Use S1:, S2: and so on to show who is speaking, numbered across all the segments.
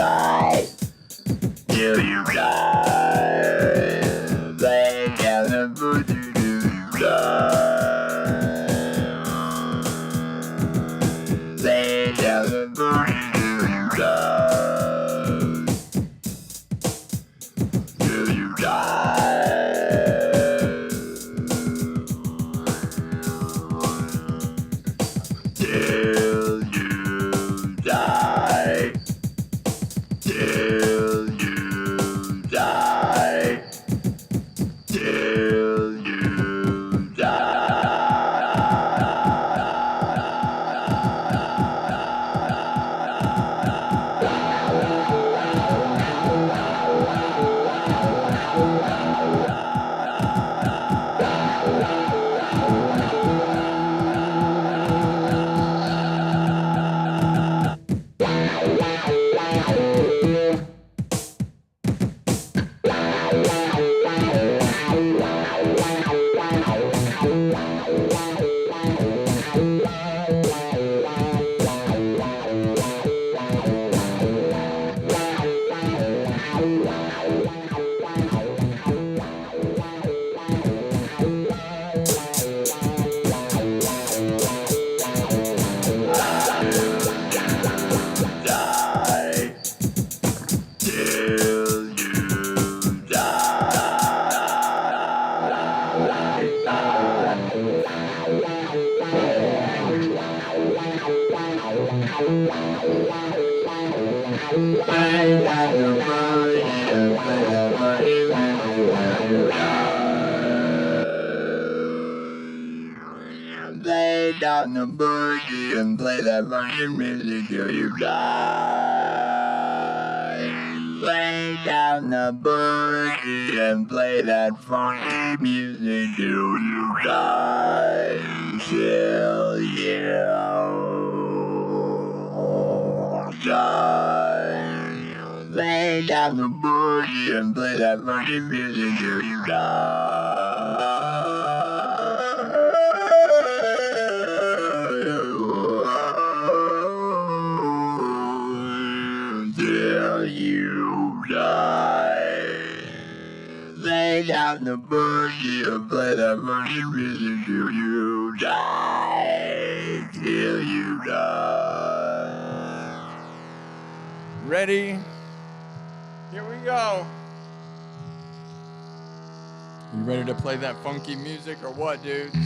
S1: die. Till you die. Lay down the boogie till you die. Lay down the boogie till you die. Till you die. Till you die. Till you die. Till you lay down the boogie and play that funky music till you die. Lay down the boogie and play that funky music till you die. Till you die. Lay down the boogie and play that funky music till you die. Till you die. Lay down the boogie and play that funky music till you die. Till you die.
S2: Ready? Here we go. You ready to play that funky music or what, dudes?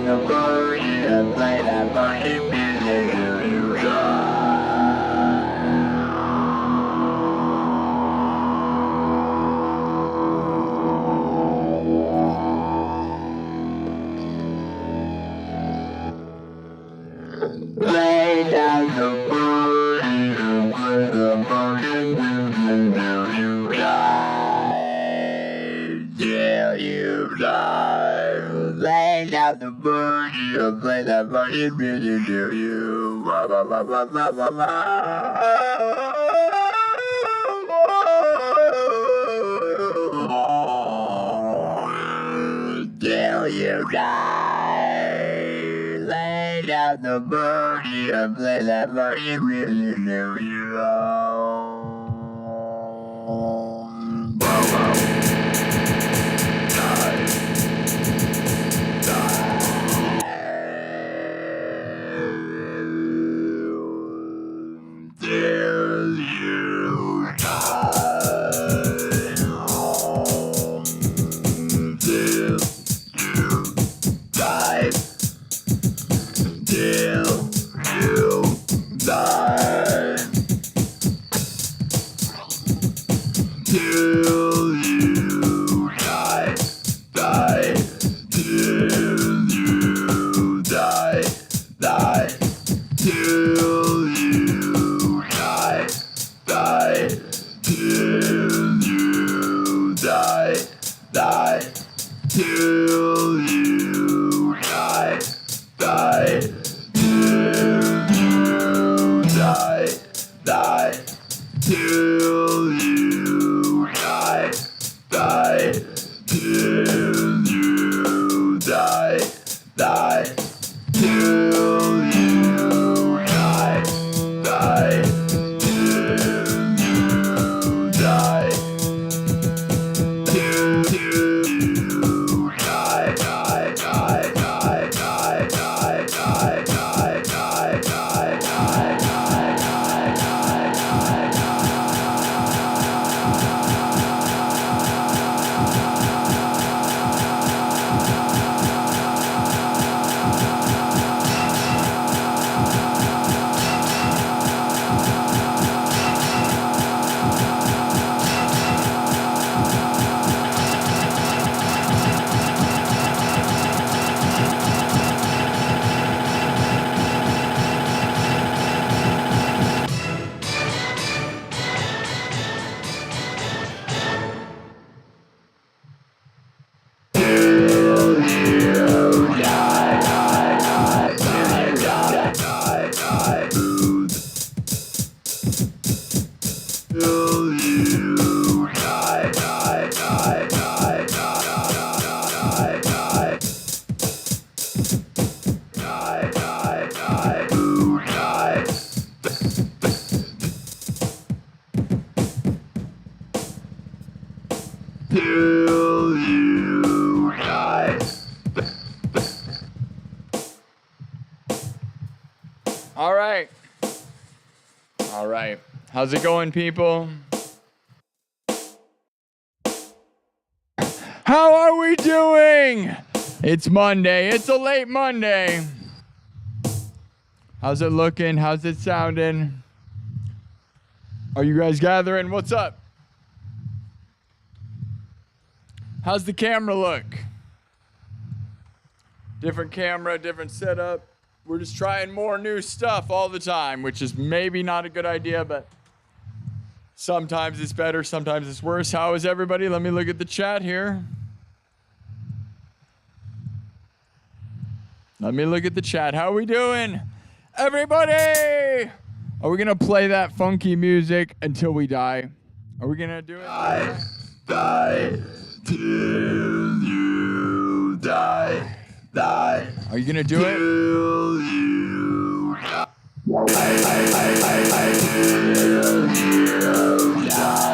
S1: down the boogie and play that funky music till you die. Lay down the boogie and play the funky music till you die. Till you die. Lay down the boogie and play that funky music till you till you die. Lay down the boogie and play that funky music till you
S2: All right. How's it going, people? How are we doing? It's Monday. It's a late Monday. How's it looking? How's it sounding? Are you guys gathering? What's up? How's the camera look? Different camera, different setup. We're just trying more new stuff all the time, which is maybe not a good idea, but sometimes it's better, sometimes it's worse. How is everybody? Let me look at the chat here. Let me look at the chat. How are we doing? Everybody! Are we going to play that funky music until we die? Are we going to do it?
S1: Die till you die. Die.
S2: Are you going to do it?
S1: Till you die. Till you die.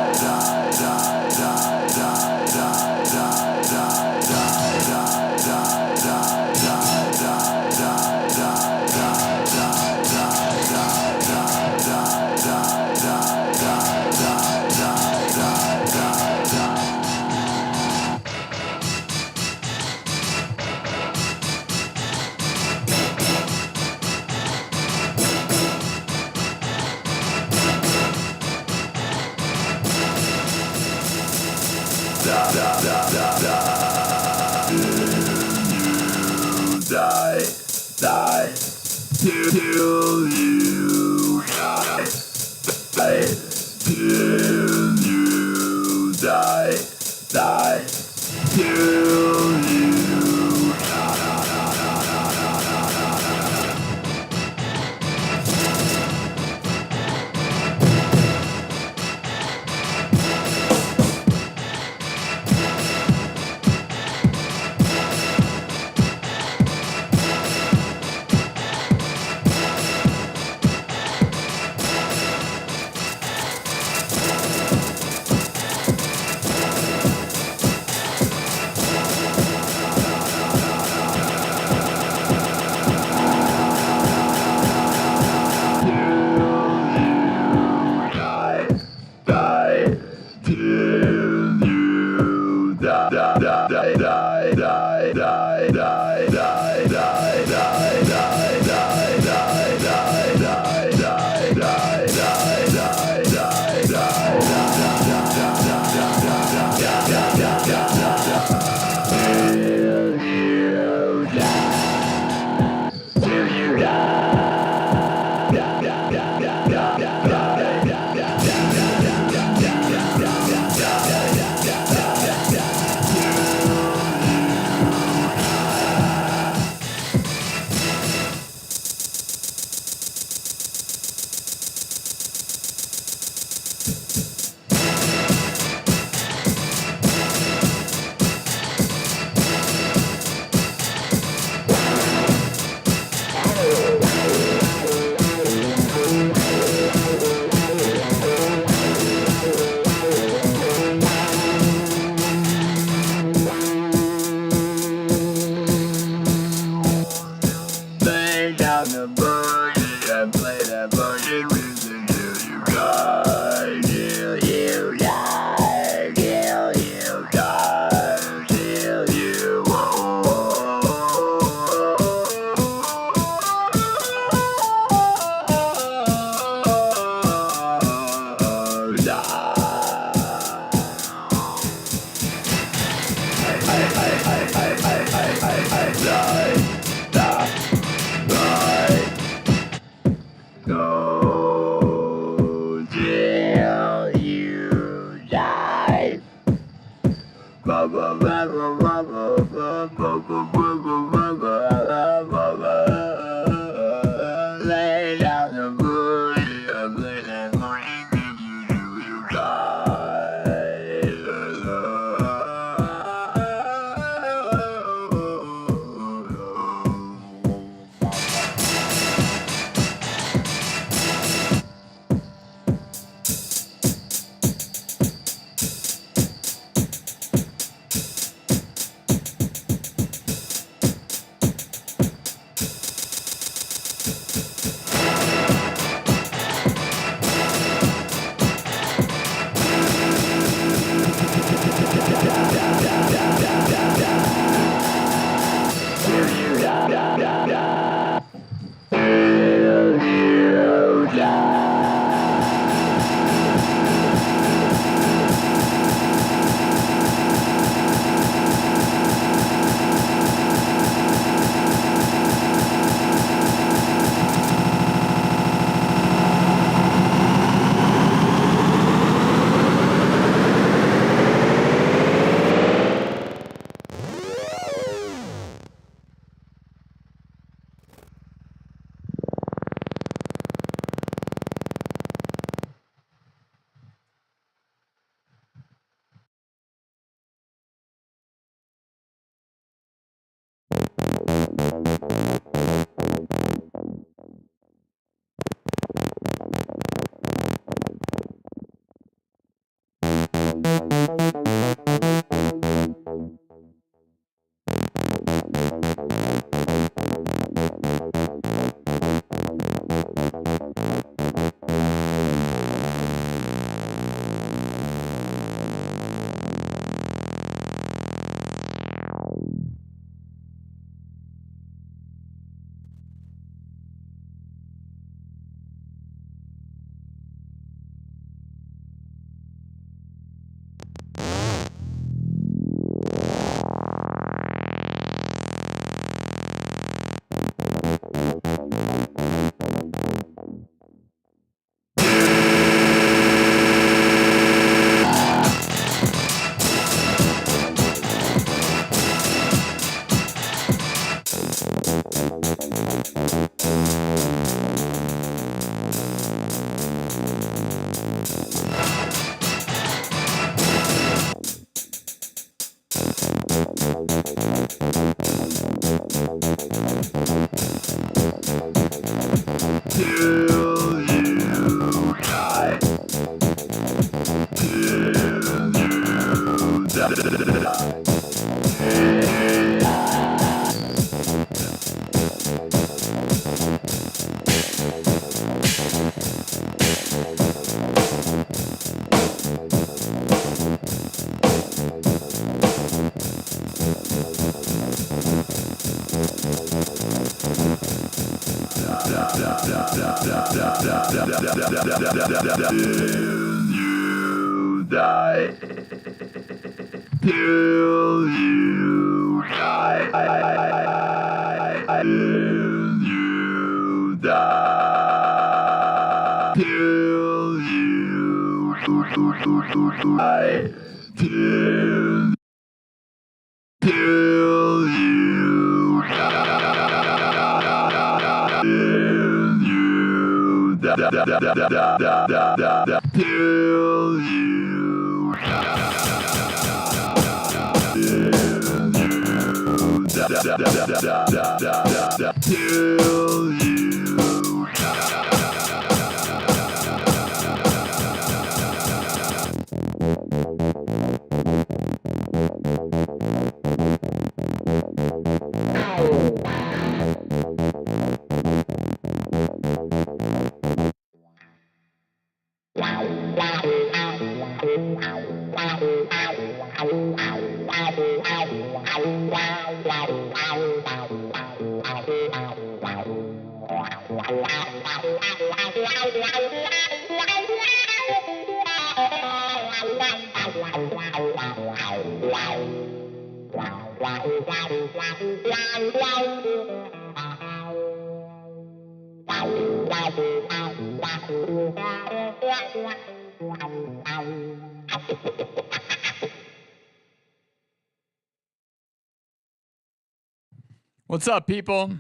S2: What's up, people?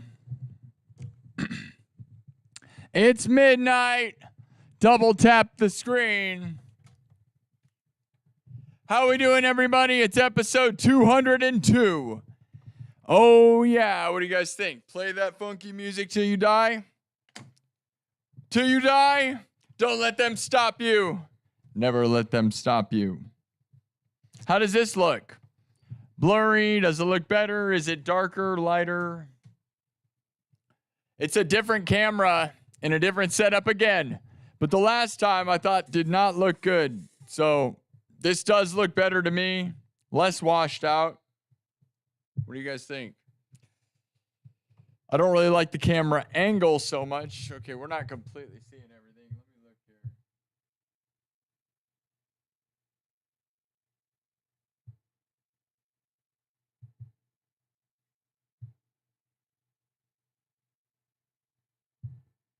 S2: It's midnight. Double tap the screen. How we doing, everybody? It's episode 202. Oh, yeah. What do you guys think? Play that funky music till you die? Till you die? Don't let them stop you. Never let them stop you. How does this look? Blurry? Does it look better? Is it darker, lighter? It's a different camera and a different setup again. But the last time I thought did not look good. So this does look better to me. Less washed out. What do you guys think? I don't really like the camera angle so much. Okay, we're not completely seeing everything. Let me look here.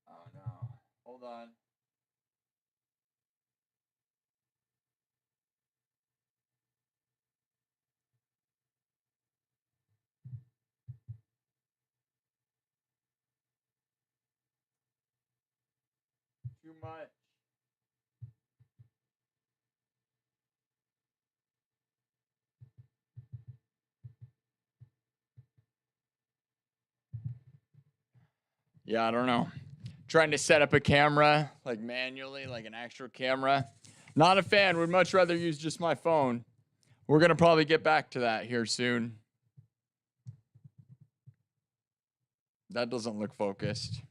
S2: Oh no. Hold on. Too much. Yeah, I don't know. Trying to set up a camera, like manually, like an actual camera. Not a fan. Would much rather use just my phone. We're going to probably get back to that here soon. That doesn't look focused.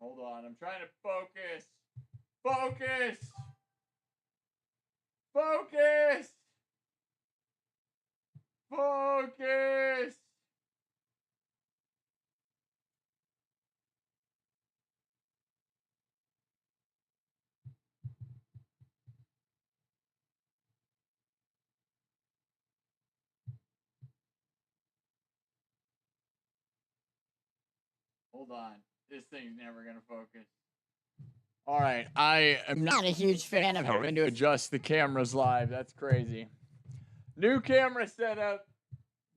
S2: Hold on. I'm trying to focus. Focus. Focus. Focus. Hold on. This thing's never going to focus. All right. I am not a huge fan of having to adjust the cameras live. That's crazy. New camera setup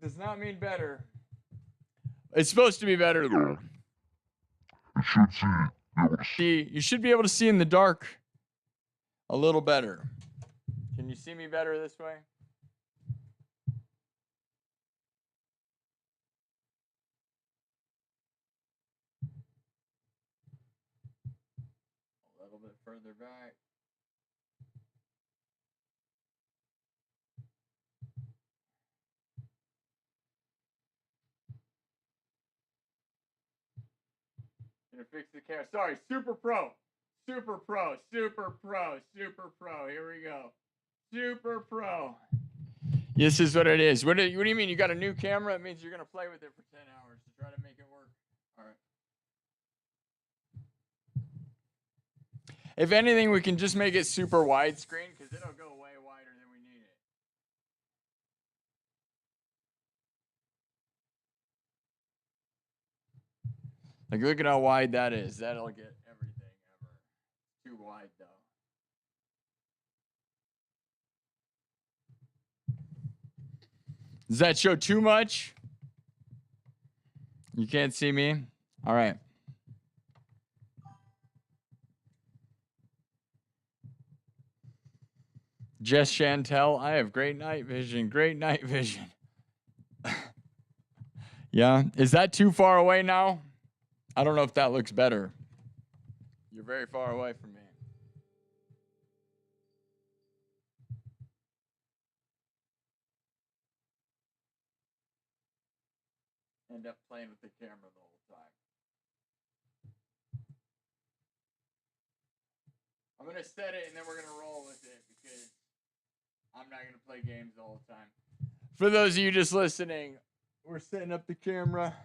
S2: does not mean better. It's supposed to be better, though. You should be able to see in the dark a little better. Can you see me better this way? further back. Gonna fix the camera. Sorry, Super Pro. Super Pro. Super Pro. Super Pro. Here we go. Super Pro. This is what it is. What do you mean? You got a new camera? It means you're gonna play with it for 10 hours to try to make it work. All right. If anything, we can just make it super widescreen because it'll go way wider than we need it. Like, look at how wide that is. That'll get everything ever. Too wide, though. Does that show too much? You can't see me? All right. Jess Chantel, I have great night vision. Great night vision. Yeah. Is that too far away now? I don't know if that looks better. You're very far away from me. End up playing with the camera the whole time. I'm going to set it and then we're going to roll with it because I'm not going to play games the whole time. For those of you just listening, we're setting up the camera.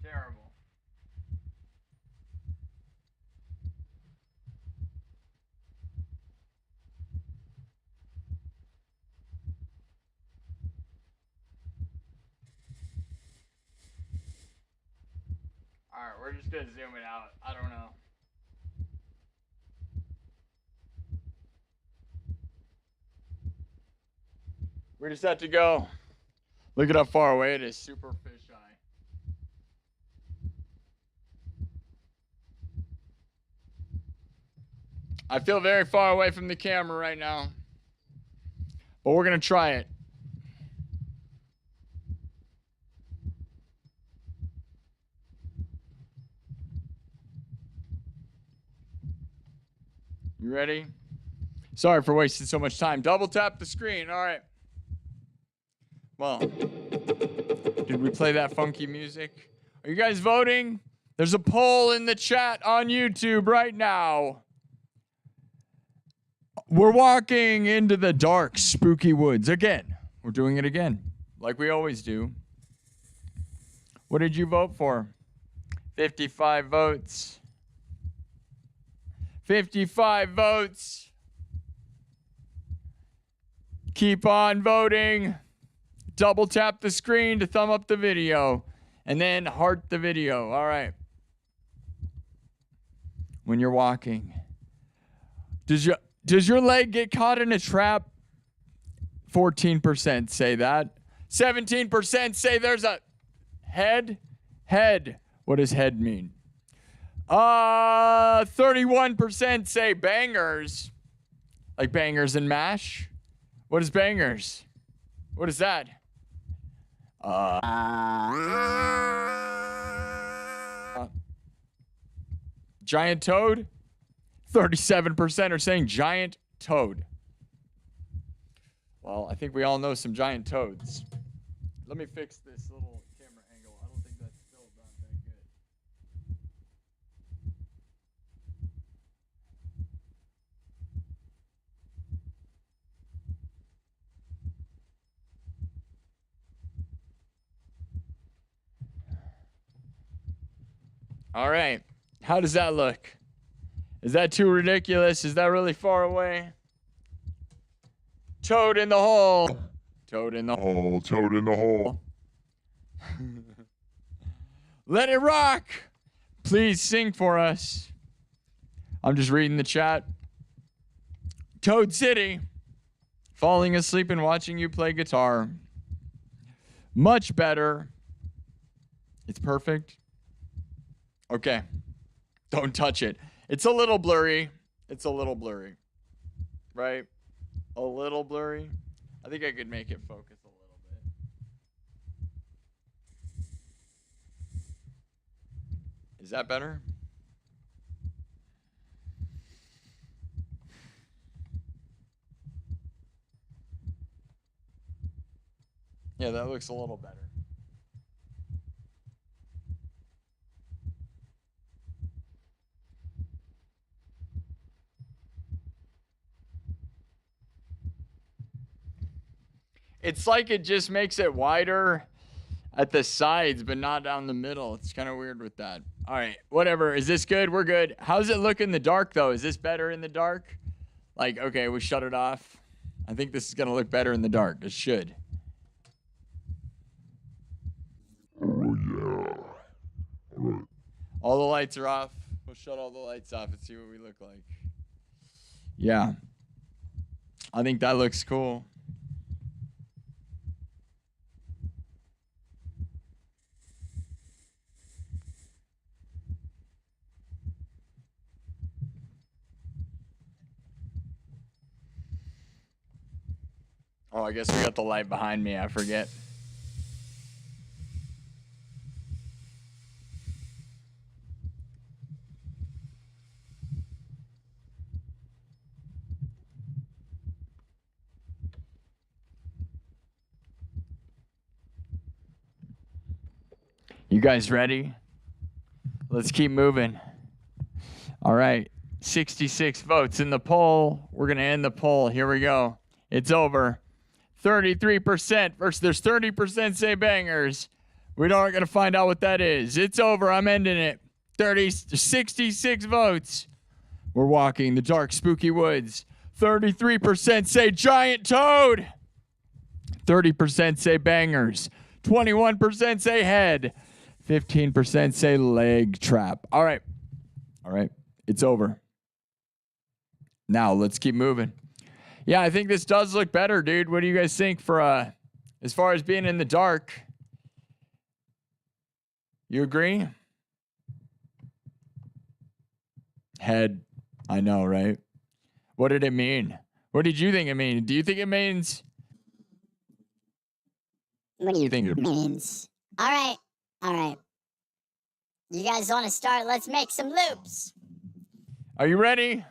S2: Terrible. All right, we're just going to zoom it out. I don't know. We just have to go. Look at how far away it is. Super fisheye. I feel very far away from the camera right now. But we're going to try it. You ready? Sorry for wasting so much time. Double tap the screen. All right. Well, did we play that funky music? Are you guys voting? There's a poll in the chat on YouTube right now. We're walking into the dark, spooky woods again. We're doing it again, like we always do. What did you vote for? 55 votes. 55 votes. Keep on voting. Double tap the screen to thumb up the video. And then heart the video. All right. When you're walking. Does your leg get caught in a trap? 14% say that. 17% say there's a head. Head. What does head mean? 31% say bangers. Like bangers and mash. What is bangers? What is that? Giant toad? 37% are saying giant toad. Well, I think we all know some giant toads. Let me fix this little camera angle. I don't think that's still not that good. All right. How does that look? Is that too ridiculous? Is that really far away? Toad in the hole. Toad in the hole.
S1: Toad in the hole.
S2: Let it rock. Please sing for us. I'm just reading the chat. Toad City. Falling asleep and watching you play guitar. Much better. It's perfect. Okay. Don't touch it. It's a little blurry. It's a little blurry. Right? A little blurry. I think I could make it focus a little bit. Is that better? Yeah, that looks a little better. It's like it just makes it wider at the sides, but not down the middle. It's kind of weird with that. All right, whatever. Is this good? We're good. How's it look in the dark, though? Is this better in the dark? Like, okay, we shut it off. I think this is going to look better in the dark. It should.
S1: Oh, yeah. All right.
S2: All the lights are off. We'll shut all the lights off and see what we look like. Yeah. I think that looks cool. Oh, I guess we got the light behind me. I forget. You guys ready? Let's keep moving. All right. 66 votes in the poll. We're going to end the poll. Here we go. It's over. 33% versus there's 30% say bangers. We aren't going to find out what that is. It's over. I'm ending it. 66 votes. We're walking the dark, spooky woods. 33% say giant toad. 30% say bangers. 21% say head. 15% say leg trap. All right. All right. It's over. Now let's keep moving. Yeah, I think this does look better, dude. What do you guys think for as far as being in the dark? You agree? Head. I know, right? What did it mean? What did you think it mean? Do you think it means?
S3: What do you think it means? All right. All right. You guys want to start? Let's make some loops.
S2: Are you ready?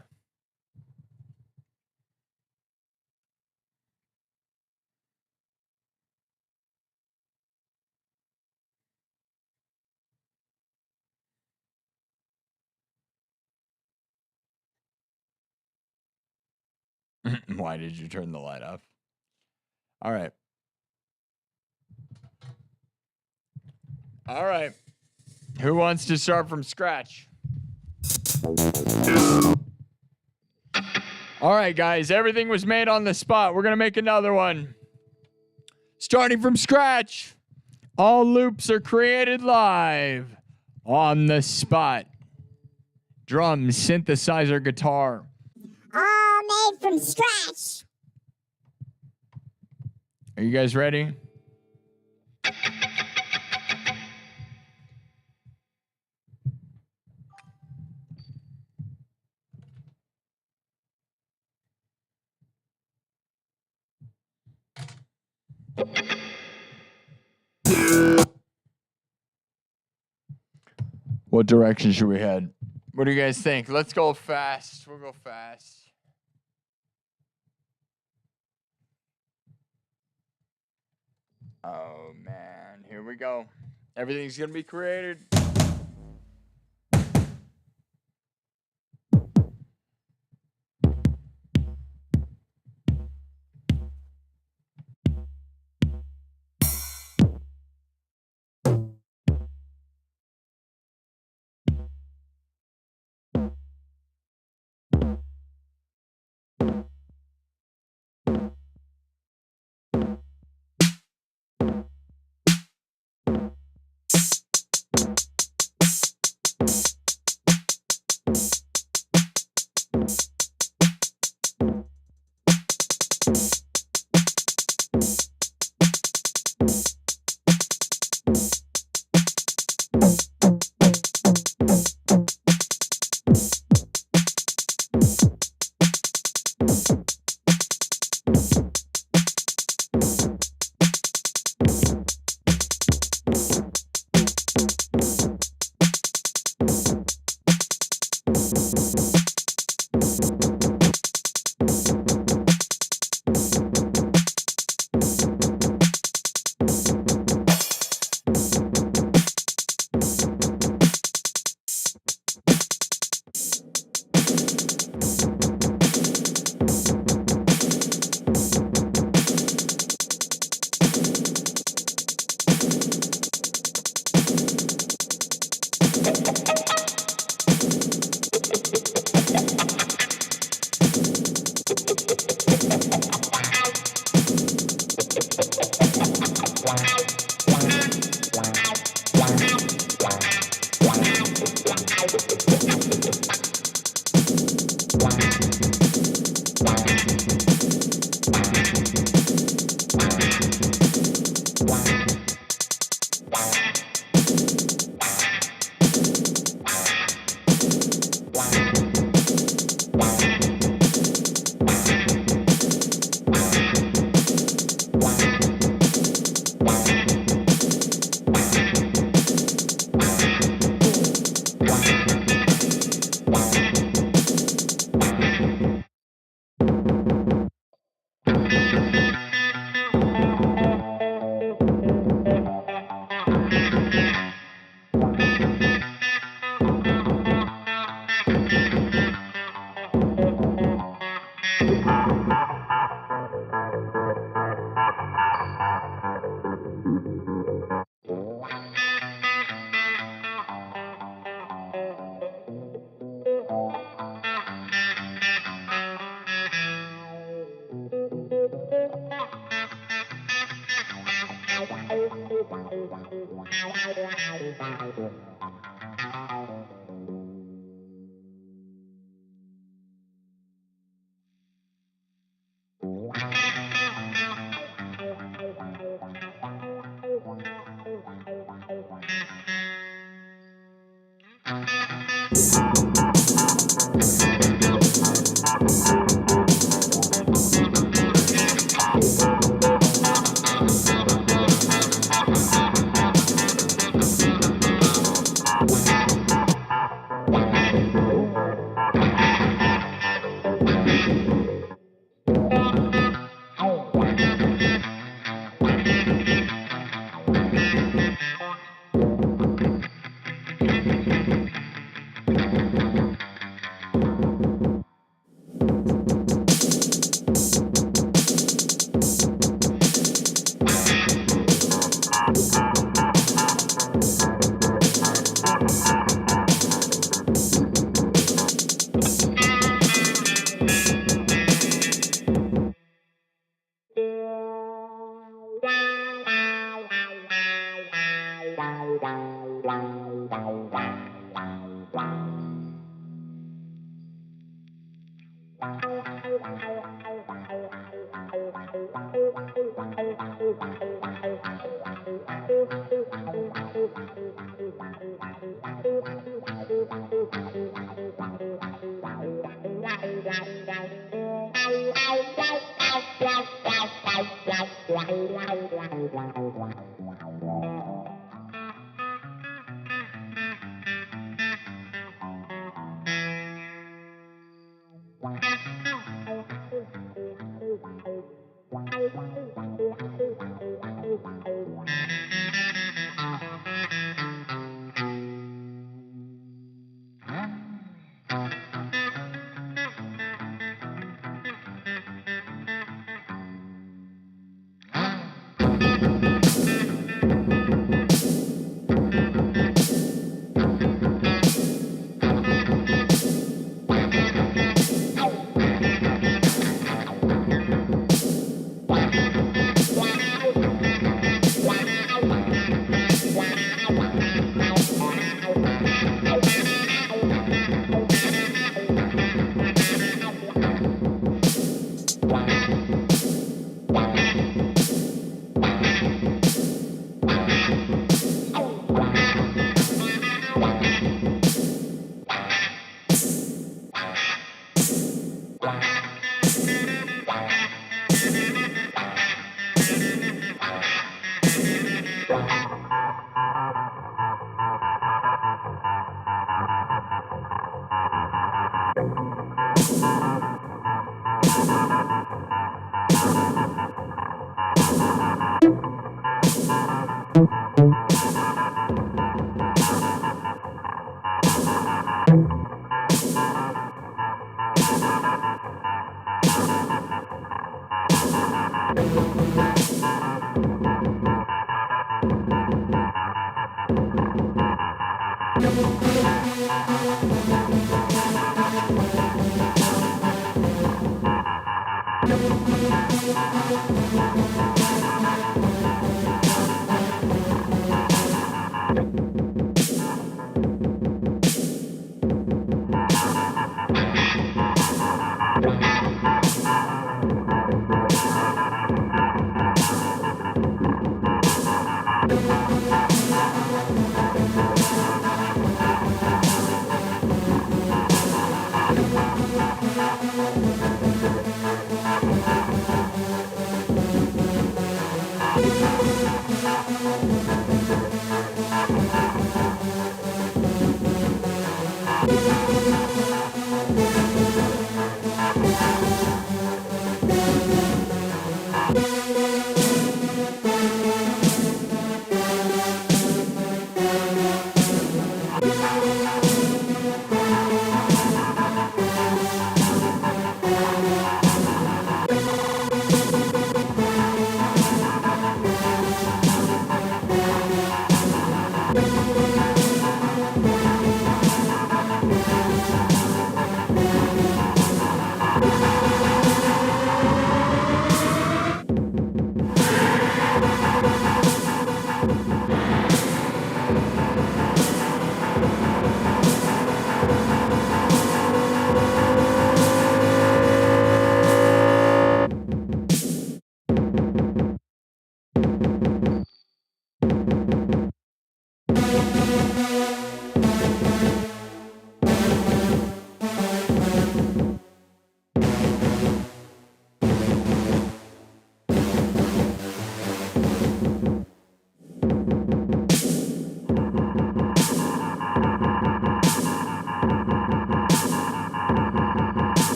S2: Why did you turn the light off? All right. All right. Who wants to start from scratch? All right, guys. Everything was made on the spot. We're going to make another one. Starting from scratch. All loops are created live on the spot. Drums, synthesizer, guitar.
S3: All made from scratch.
S2: Are you guys ready? What direction should we head? What do you guys think? Let's go fast. We'll go fast. Oh, man. Here we go. Everything's going to be created.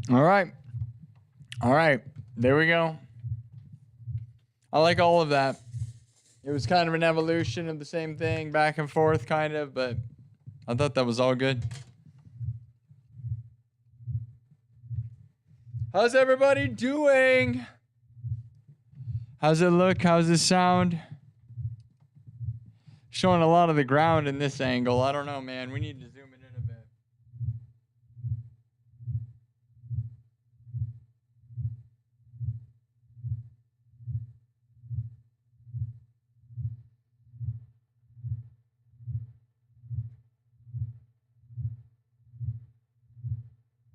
S2: All right. All right. There we go. I like all of that. It was kind of an evolution of the same thing, back and forth, kind of, but I thought that was all good. How's everybody doing? How's it look? How's it sound? Showing a lot of the ground in this angle. I don't know, man. We need to zoom it in a bit.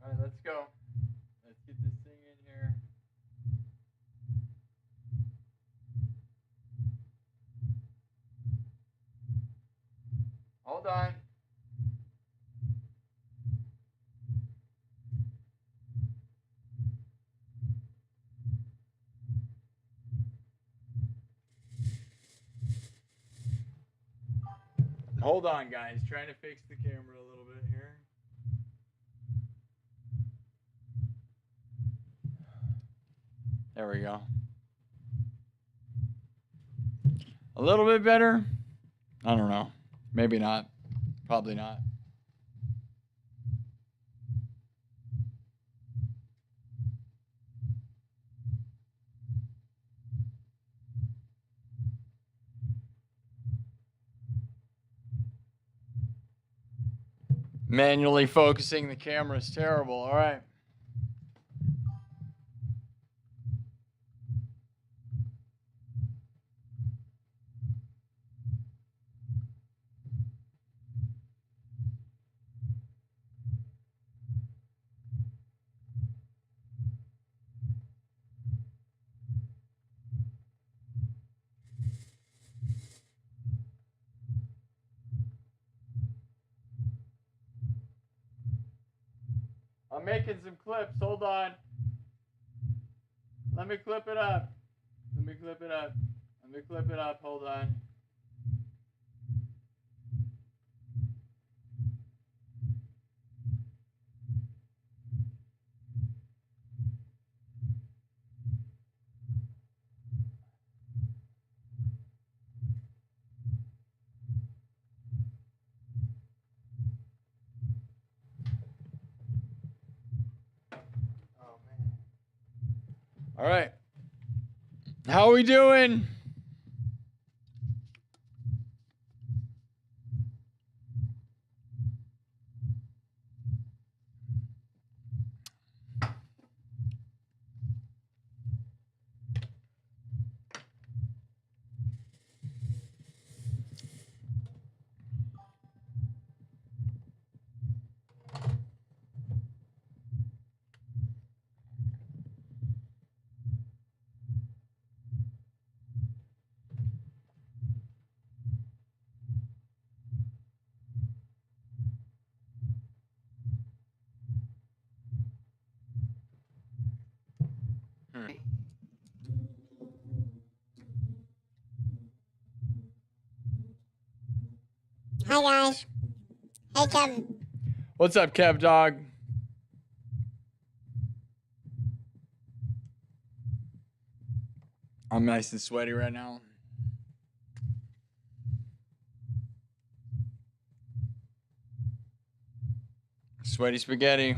S2: All right, let's go. Let's get this thing in here. Hold on. Hold on, guys. Trying to fix the camera a little bit here. There we go. A little bit better? I don't know. Maybe not. Probably not. Manually focusing the camera is terrible. All right. I'm making some clips. Hold on. Let me clip it up. Let me clip it up. Let me clip it up. Hold on. Oh, man. All right. How are we doing?
S3: Hi, guys. Hey, Kev.
S2: What's up, Kev dog? I'm nice and sweaty right now. Sweaty spaghetti.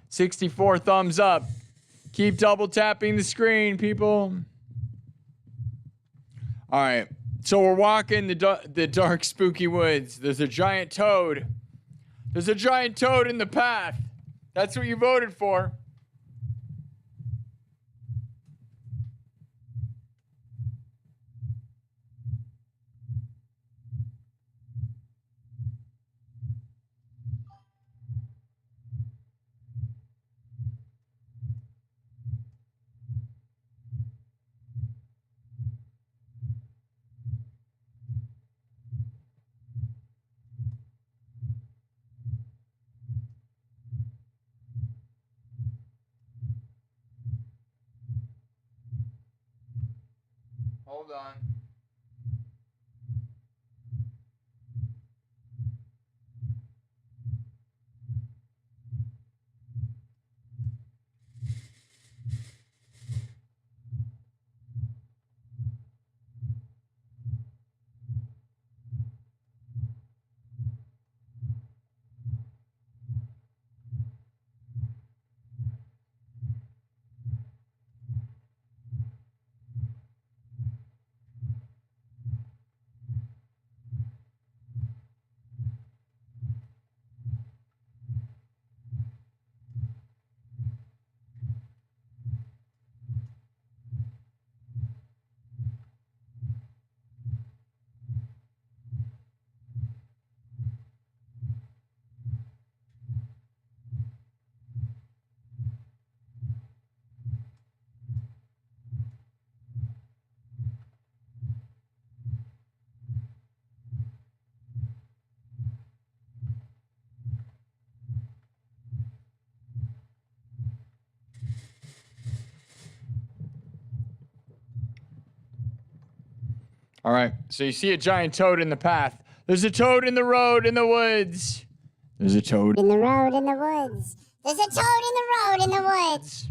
S2: $64 thumbs up. Keep double tapping the screen, people. All right. So we're walking the dark, spooky woods. There's a giant toad. There's a giant toad in the path. That's what you voted for. Hold on. All right. So you see a giant toad in the path. There's a toad in the road in the woods. There's a toad
S3: in the road in the woods. There's a toad in the road in the woods.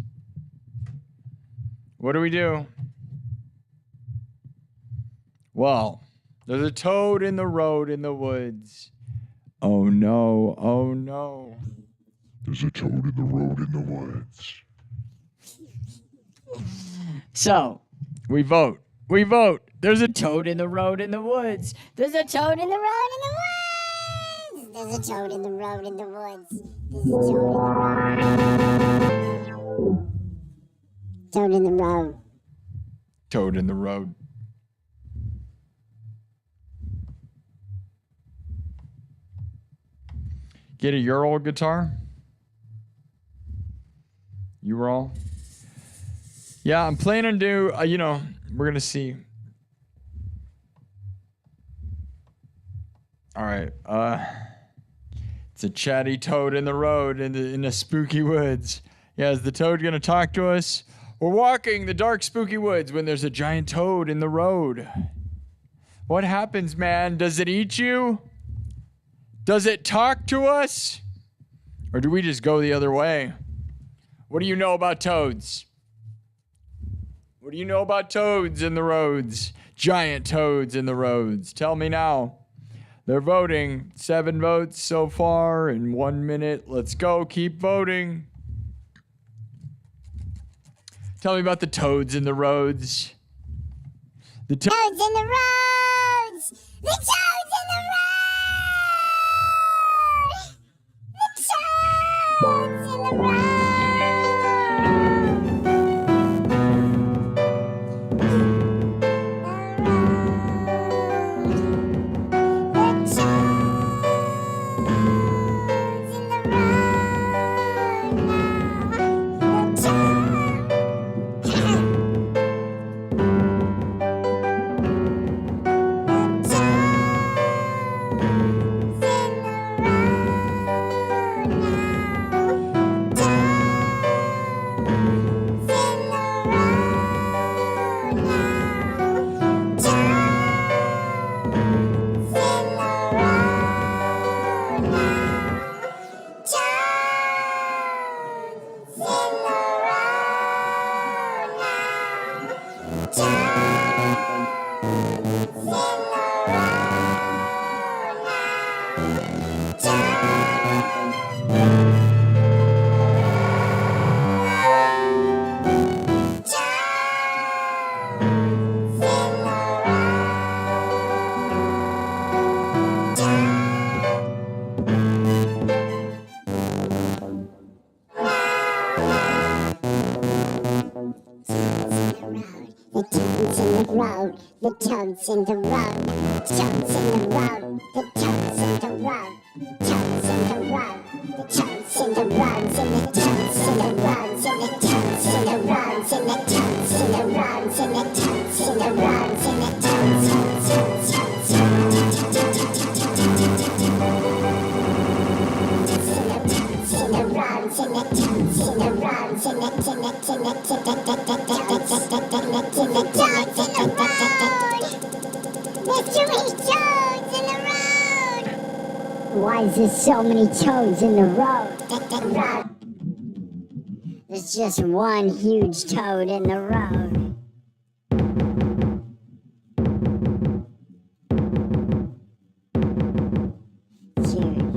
S2: What do we do? Well, there's a toad in the road in the woods. Oh no, oh no.
S1: There's a toad in the road in the woods.
S2: So, we vote. We vote. There's a toad in the road in the woods.
S3: There's a toad in the road in the woods. There's a toad in the road in the woods. There's a toad in the road. Toad in the road.
S2: Toad in the road. Get a Ural guitar? Ural? Yeah, I'm planning to do, we're going to see. All right. It's a chatty toad in the road in the spooky woods. Yeah, is the toad going to talk to us? We're walking the dark, spooky woods when there's a giant toad in the road. What happens, man? Does it eat you? Does it talk to us? Or do we just go the other way? What do you know about toads? What do you know about toads in the roads? Giant toads in the roads. Tell me now. They're voting. 7 votes so far in 1 minute. Let's go. Keep voting. Tell me about the toads in the roads. The
S3: toads in the roads! The toads in the road! The toads in the road! toads in the road, toads in the road, the toads in the road, toads in the road, the toads in the roads, and the toads in the roads, and the toads in the roads, and the toads in the roads, and the toads in the roads, and the toads, There's too many toads in the road! Why is there so many toads in the road? There's just one huge toad in the road. It's huge.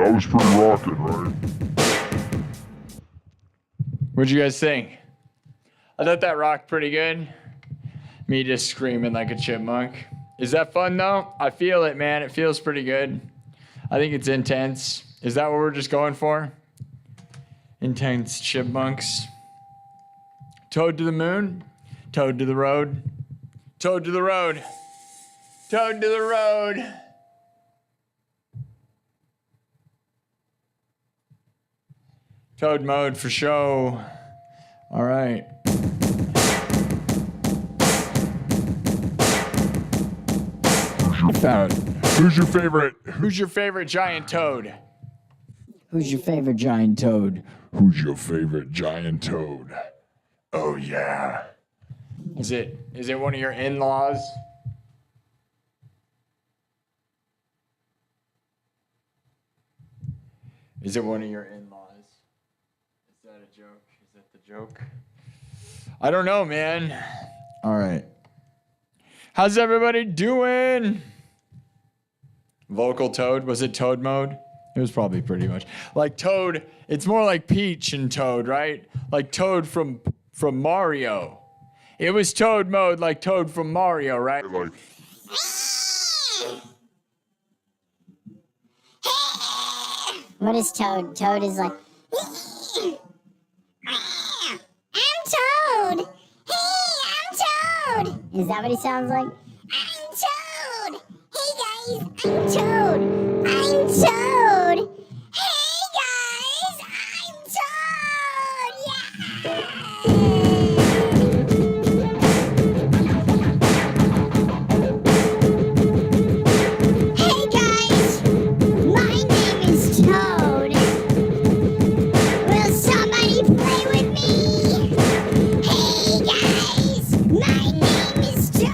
S4: That was pretty rocking, right?
S2: What'd you guys think? I thought that rocked pretty good. Me just screaming like a chipmunk. Is that fun though? I feel it, man. It feels pretty good. I think it's intense. Is that what we're just going for? Intense chipmunks. Toad to the moon. Toad to the road. Toad to the road. Toad to the road. Toad mode for show. All right.
S4: Who's your favorite?
S2: Who's your favorite giant toad?
S1: Who's your favorite giant toad?
S4: Who's your favorite giant toad? Oh yeah.
S2: Is it one of your in-laws? Is it one of your in-laws? Is that a joke? Is that the joke? I don't know, man. All right. How's everybody doing? Vocal Toad, was it Toad mode? It was probably pretty much. Like Toad, it's more like Peach and Toad, right? Like Toad from Mario. It was Toad mode like Toad from Mario, right?
S4: Like,
S3: What is Toad? Toad is like, I'm Toad. Hey, I'm Toad. Is that what he sounds like? I'm Toad. Hey guys, I'm Toad. I'm Toad. Hey guys, I'm Toad. Yeah. Hey guys, my name is Toad. Will somebody play with me? Hey guys, my name is Toad.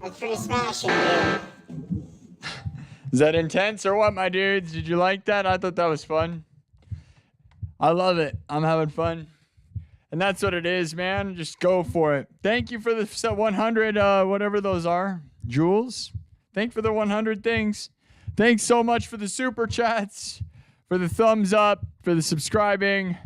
S3: That's pretty smashing, dude.
S2: Is that intense or what, my dudes? Did you like that? I thought that was fun. I love it. I'm having fun. And that's what it is, man. Just go for it. Thank you for the 100, whatever those are, Jules. Thank for the 100 things. Thanks so much for the super chats, for the thumbs up, for the subscribing.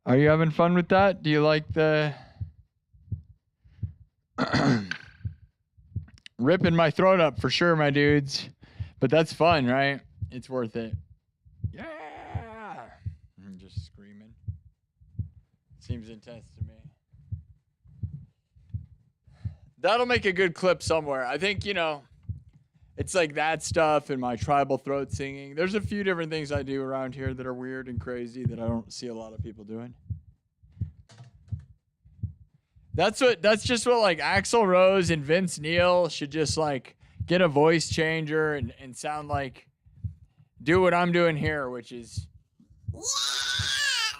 S2: Are you having fun with that? Do you like the ripping my throat up for sure, my dudes? But that's fun, right? It's worth it. Yeah! I'm just screaming. Seems intense to me. That'll make a good clip somewhere. I think, you know, it's like that stuff and my tribal throat singing. There's a few different things I do around here that are weird and crazy that I don't see a lot of people doing. That's just what like Axl Rose and Vince Neil should just like get a voice changer and sound like do what I'm doing here, which is
S3: Yeah!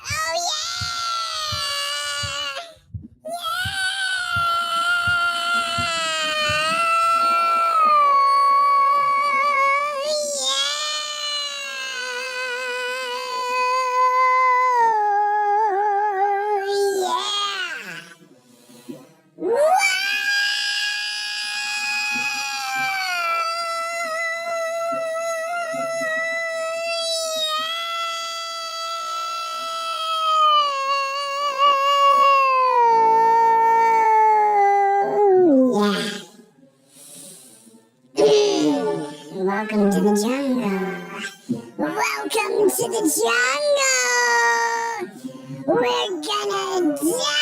S3: Oh, yeah! Welcome to the jungle. Welcome to the jungle. We're gonna die.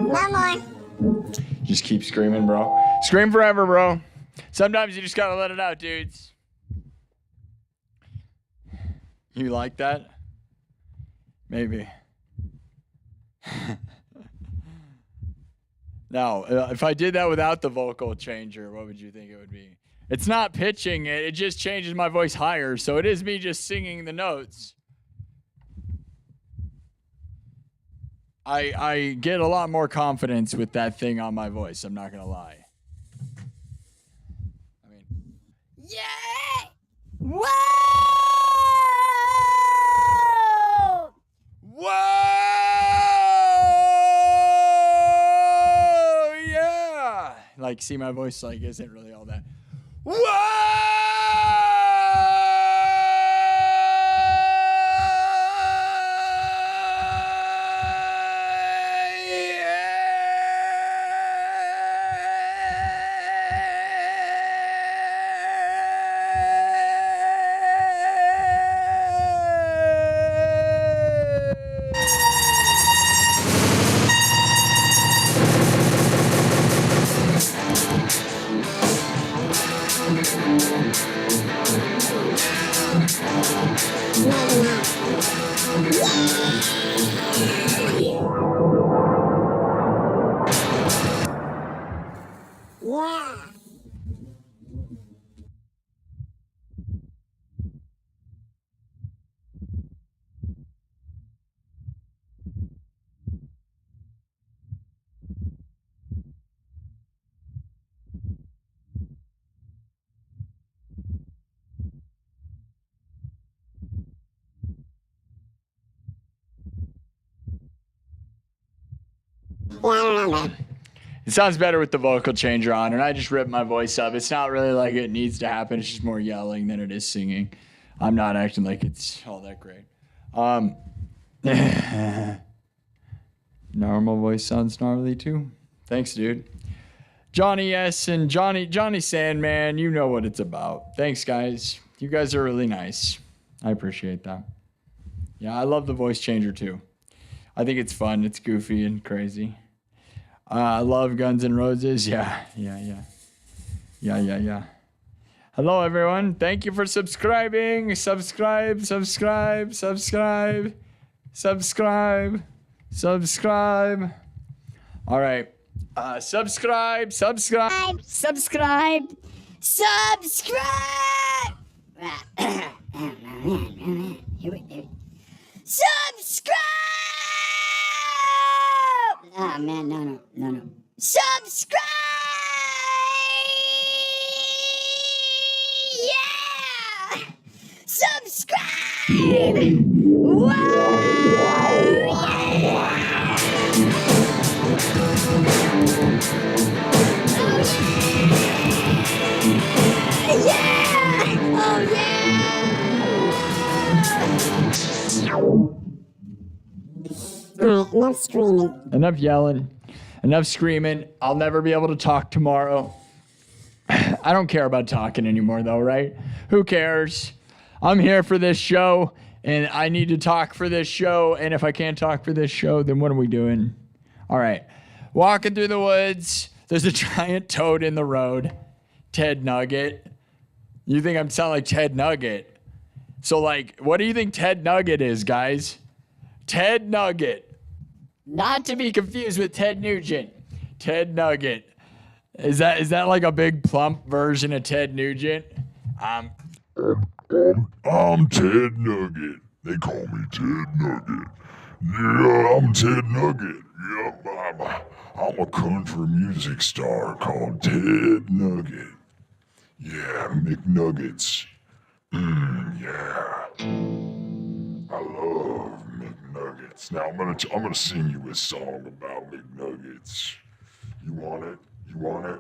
S3: One more.
S2: Just keep screaming, bro. Scream forever, bro. Sometimes you just gotta let it out, dudes. You like that? Maybe. Now, if I did that without the vocal changer, what would you think it would be? It's not pitching it. It just changes my voice higher. So it is me just singing the notes. I get a lot more confidence with that thing on my voice. I'm not going to lie. I mean,
S3: Yeah! Whoa!
S2: whoa! Yeah! Like, see, my voice like isn't really all that. Whoa!
S3: Yeah! Yeah, I don't know, man.
S2: It sounds better with the vocal changer on, and I just ripped my voice up. It's not really like it needs to happen. It's just more yelling than it is singing. I'm not acting like it's all that great. Normal voice sounds gnarly too. Thanks, dude. Johnny S. and Johnny Sandman, you know what it's about. Thanks, guys. You guys are really nice. I appreciate that. Yeah, I love the voice changer too. I think it's fun. It's goofy and crazy. I love Guns N' Roses. Yeah. Hello, everyone. Thank you for subscribing. Subscribe. All right. Subscribe.
S3: Subscribe! Subscribe! Subscribe! Oh man, no. Subscribe! Yeah! Subscribe! Whoa! Yeah! Oh yeah! Alright, enough screaming.
S2: Enough yelling. Enough screaming. I'll never be able to talk tomorrow. I don't care about talking anymore, though, right? Who cares? I'm here for this show, and I need to talk for this show. And if I can't talk for this show, then what are we doing? All right. Walking through the woods. There's a giant toad in the road. Ted Nugget. You think I'm sound like Ted Nugget? So, like, what do you think Ted Nugget is, guys? Ted Nugget. Not to be confused with Ted Nugent. Ted Nugget. Is that like a big plump version of Ted Nugent?
S4: I'm Ted Nugget. They call me Ted Nugget. Yeah, I'm Ted Nugget. Yep, I'm a country music star called Ted Nugget. Yeah, McNuggets. Yeah. I love McNuggets. Now I'm gonna sing you a song about McNuggets. You want it? You want it?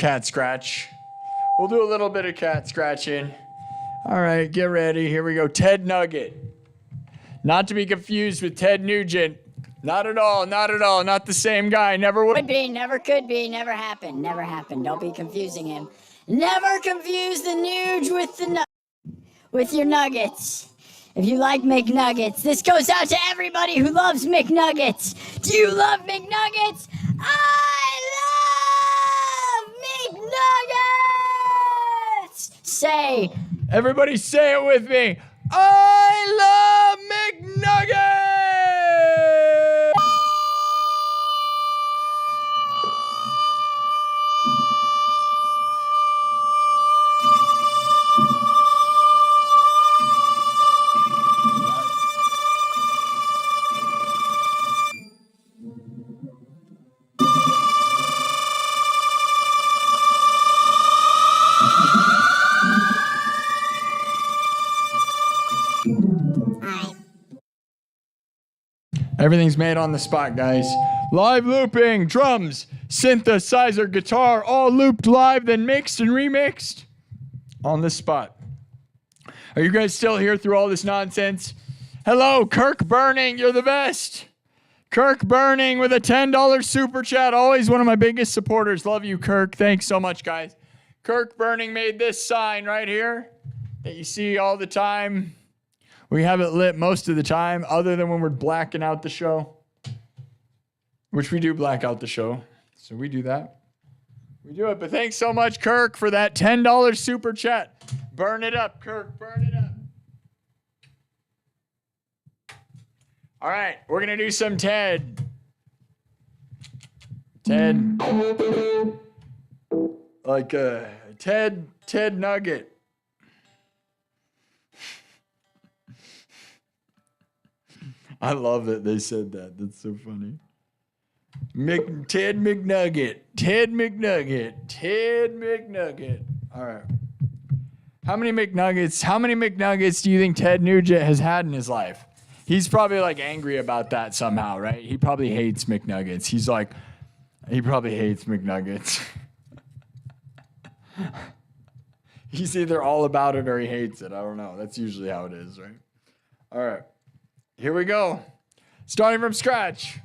S2: cat scratch. We'll do a little bit of cat scratching. All right, get ready. Here we go. Ted Nugget. Not to be confused with Ted Nugent. Not at all, not at all. Not the same guy. Never would.
S5: Could be, never could be, never happened, never happened. Don't be confusing him. Never confuse the Nuge with your nuggets. If you like McNuggets, this goes out to everybody who loves McNuggets. Do you love McNuggets? I love McNuggets! Say,
S2: Everybody say it with me. I love McNuggets! Everything's made on the spot, guys. Live looping, drums, synthesizer, guitar, all looped live, then mixed and remixed on the spot. Are you guys still here through all this nonsense? Hello, Kirk Burning, you're the best. Kirk Burning with a $10 super chat. Always one of my biggest supporters. Love you, Kirk. Thanks so much, guys. Kirk Burning made this sign right here that you see all the time. We have it lit most of the time, other than when we're blacking out the show, which we do black out the show. So we do that. We do it. But thanks so much, Kirk, for that $10 super chat. Burn it up, Kirk. Burn it up. All right. We're going to do some Ted. Ted. Like Ted Nugget. I love that they said that. That's so funny. Ted McNugget. Ted McNugget. Ted McNugget. All right. How many McNuggets do you think Ted Nugent has had in his life? He's probably like angry about that somehow, right? He probably hates McNuggets. He probably hates McNuggets. He's either all about it or he hates it. I don't know. That's usually how it is, right? All right. Here we go. Starting from scratch.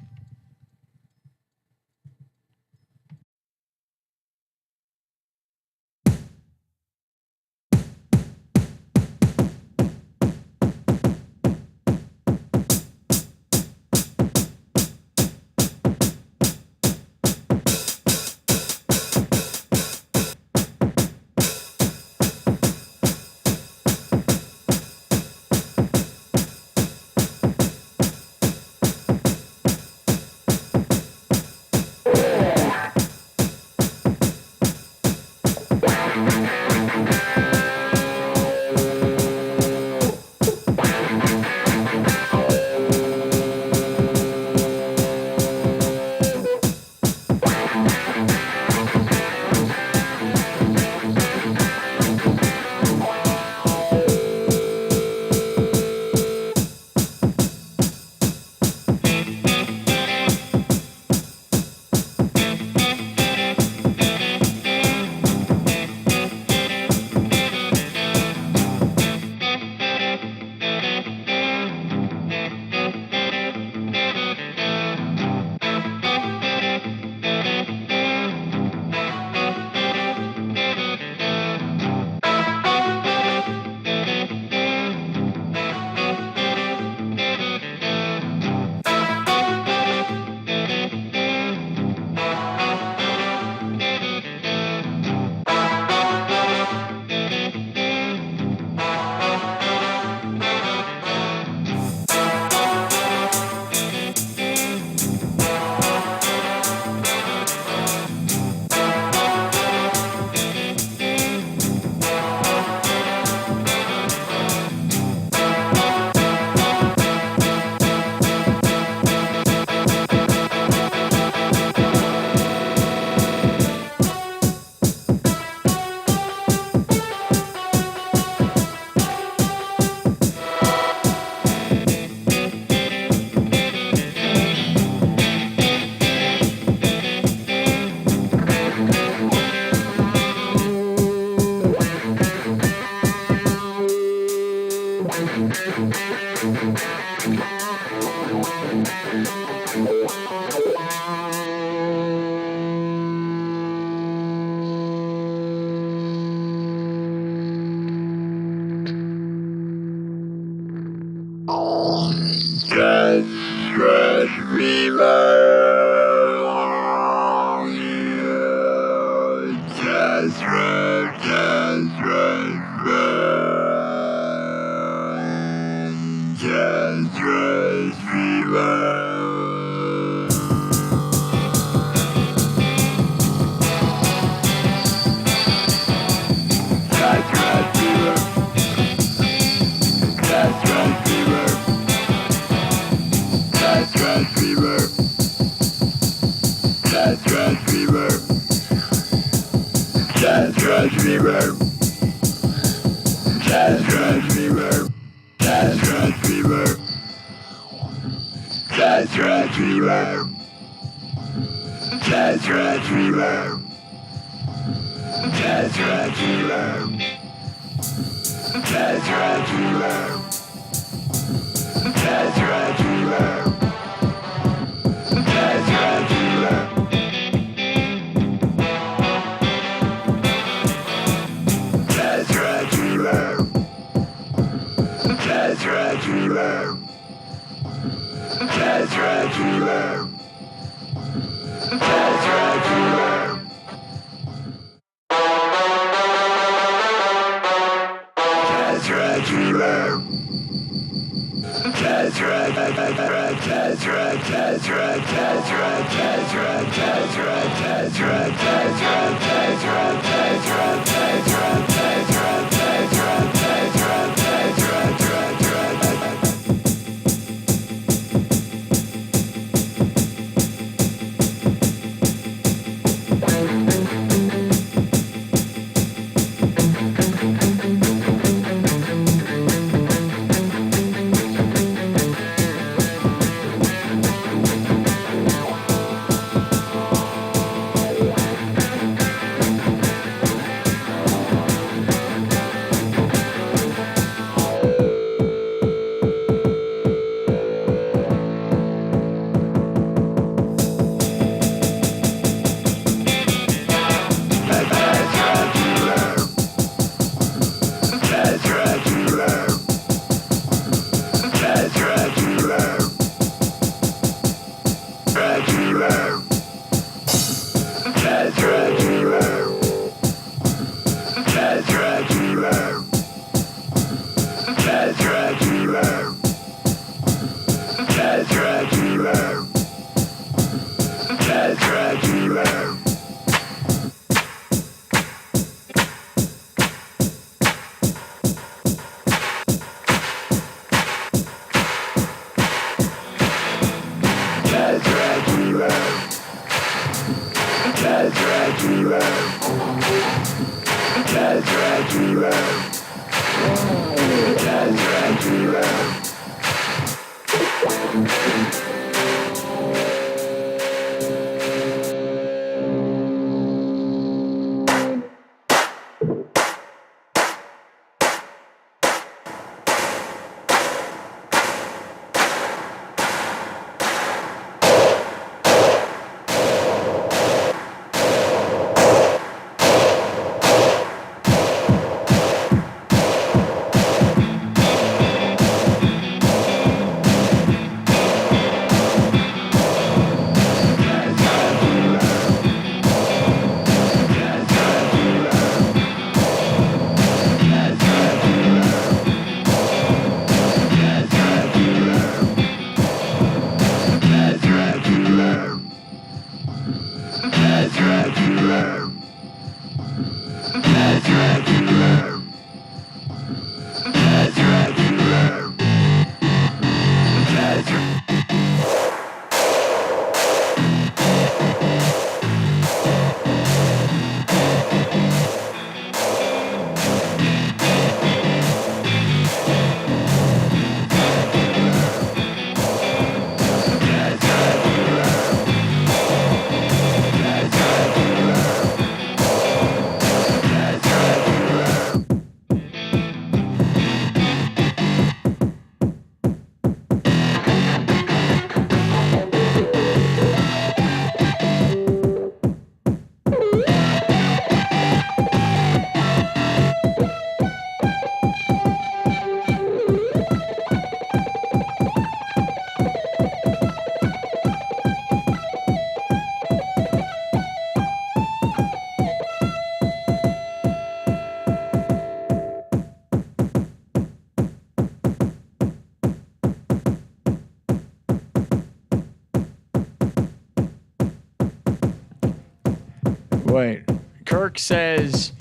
S2: Wait. Kirk says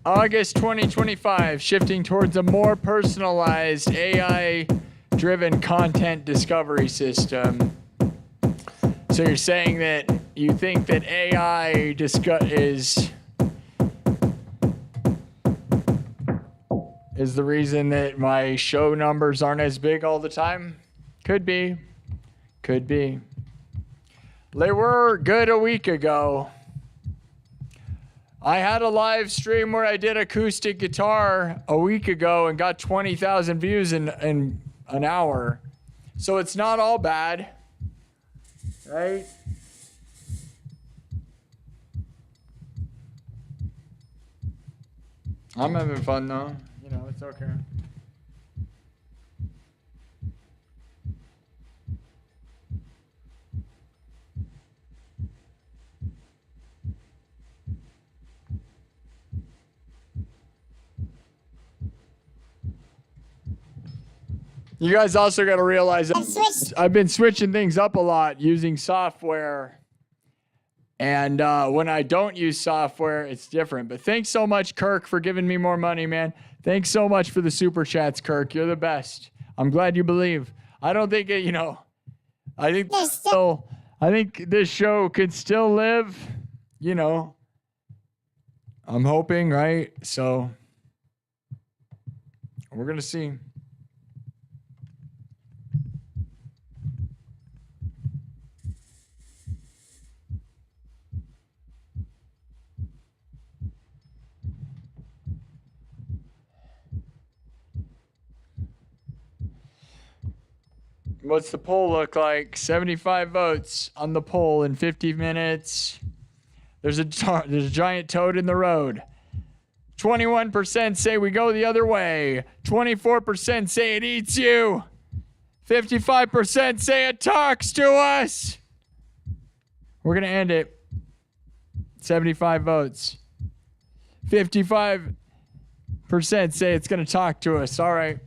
S2: August 2025, shifting towards a more personalized AI-driven content discovery system. So you're saying that you think that AI is the reason that my show numbers aren't as big all the time? Could be. Could be. They were good a week ago. I had a live stream where I did acoustic guitar a week ago and got 20,000 views in an hour. So it's not all bad. Right? I'm having fun though. You know, it's okay. You guys also got to realize I've been switching things up a lot using software. And when I don't use software, it's different. But thanks so much, Kirk, for giving me more money, man. Thanks so much for the super chats, Kirk. You're the best. I'm glad you believe. I don't think it, I think this show could still live, I'm hoping, right? So we're going to see. What's the poll look like? 75 votes on the poll in 50 minutes. There's a giant toad in the road. 21% say we go the other way. 24% say it eats you. 55% say it talks to us. We're going to end it. 75 votes. 55% say it's going to talk to us. All right.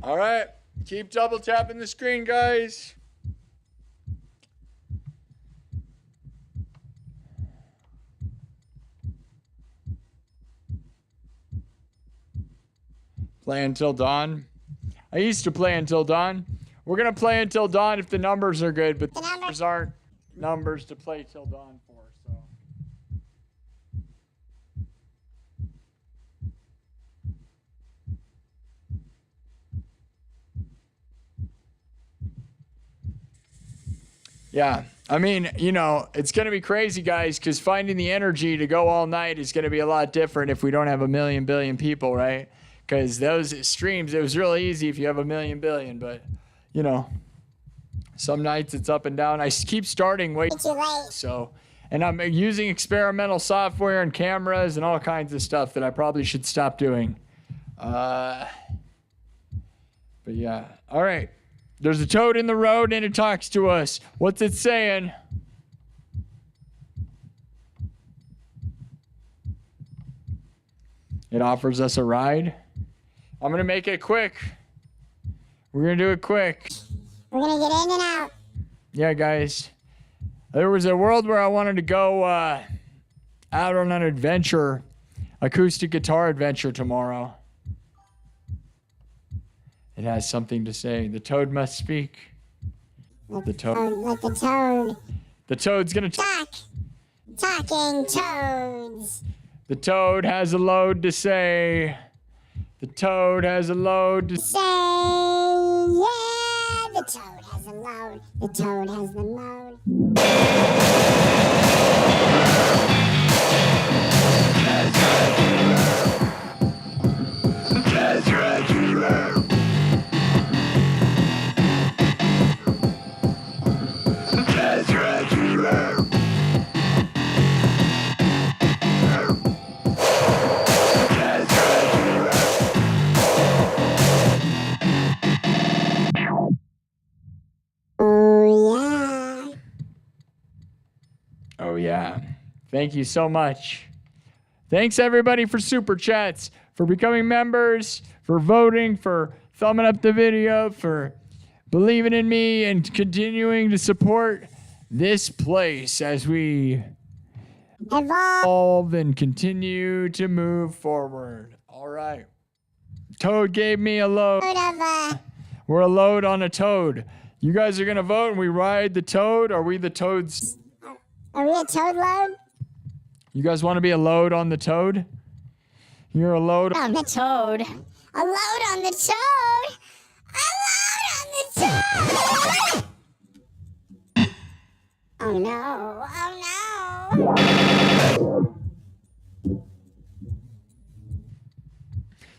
S2: All right. Keep double tapping the screen, guys. Play until dawn. I used to play until dawn. We're going to play until dawn if the numbers are good, but the numbers aren't numbers to play till dawn for, so. Yeah, I mean, it's going to be crazy, guys, because finding the energy to go all night is going to be a lot different if we don't have a million billion people, right? Because those streams, it was really easy if you have a million billion, but, Some nights it's up and down. I keep starting way
S3: Too late.
S2: so, and I'm using experimental software and cameras and all kinds of stuff that I probably should stop doing. But yeah. All right. There's a toad in the road and it talks to us. What's it saying? It offers us a ride. I'm going to make it quick. We're going to do it quick.
S3: We're gonna get in and out.
S2: Yeah, guys. There was a world where I wanted to go out on an adventure, acoustic guitar adventure tomorrow. It has something to say. The toad must speak. The toad.
S3: Like the toad.
S2: The toad's gonna
S3: Talk. Talking toads.
S2: The toad has a load to say. The toad has a load to
S3: Say, yeah, the toad has a load. The toad has the load.
S1: That's right, hero. That's right, hero. That's right, hero.
S3: Oh, yeah.
S2: Oh, yeah. Thank you so much. Thanks, everybody, for super chats, for becoming members, for voting, for thumbing up the video, for believing in me, and continuing to support this place as we
S3: Evolve.
S2: evolve and continue to move forward. All right. Toad gave me a load.
S3: Of,
S2: We're a load on a toad. You guys are going to vote and we ride the toad? Are we the toads?
S3: are we a toad load?
S2: You guys want to be a load on the toad? You're a load.
S3: On the toad. A load on the toad. A load on the toad. Oh no. Oh no.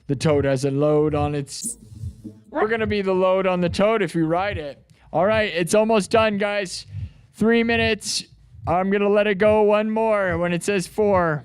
S2: The toad has a load on its... We're going to be the load on the toad if we ride it. All right, it's almost done, guys. 3 minutes. I'm going to let it go one more when it says 4.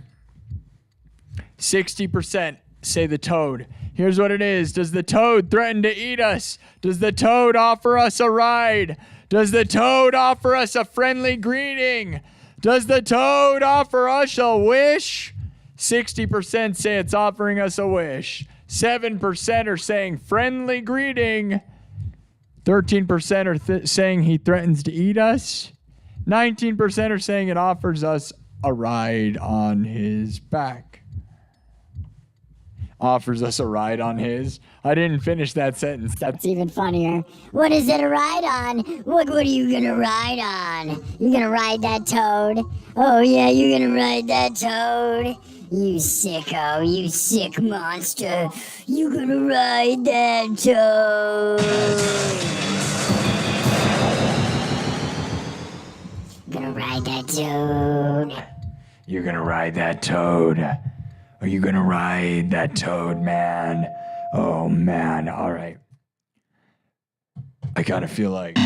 S2: 60% say the toad. Here's what it is. Does the toad threaten to eat us? Does the toad offer us a ride? Does the toad offer us a friendly greeting? Does the toad offer us a wish? 60% say it's offering us a wish. 7% are saying friendly greeting. 13% are saying he threatens to eat us. 19% are saying it offers us a ride on his back. Offers us a ride on his. I didn't finish that sentence.
S5: That's even funnier. What is it a ride on? What are you gonna ride on? You gonna ride that toad? Oh yeah, you gonna ride that toad? You sicko, you sick monster. You gonna ride that toad? Gonna ride that toad?
S2: You're gonna ride that toad. Are you gonna ride that toad, man? Oh, man. All right. I kind of feel like...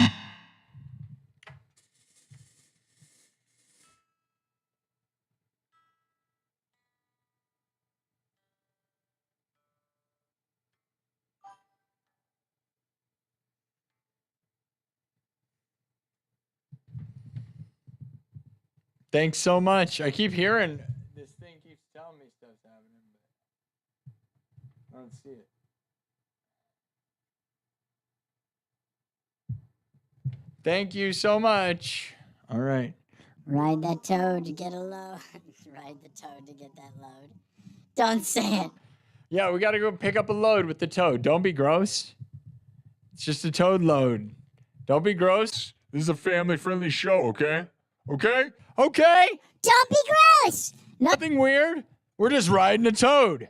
S2: Thanks so much. I keep hearing this thing keeps telling me stuff's happening, but I don't see it. Thank you so much. All right.
S5: Ride that toad to get a load. Ride the toad to get that load. Don't say it.
S2: Yeah, we got to go pick up a load with the toad. Don't be gross. It's just a toad load. Don't be gross. This is a family-friendly show, okay? Okay? Okay?
S5: Don't be gross.
S2: Nothing weird. We're just riding a toad.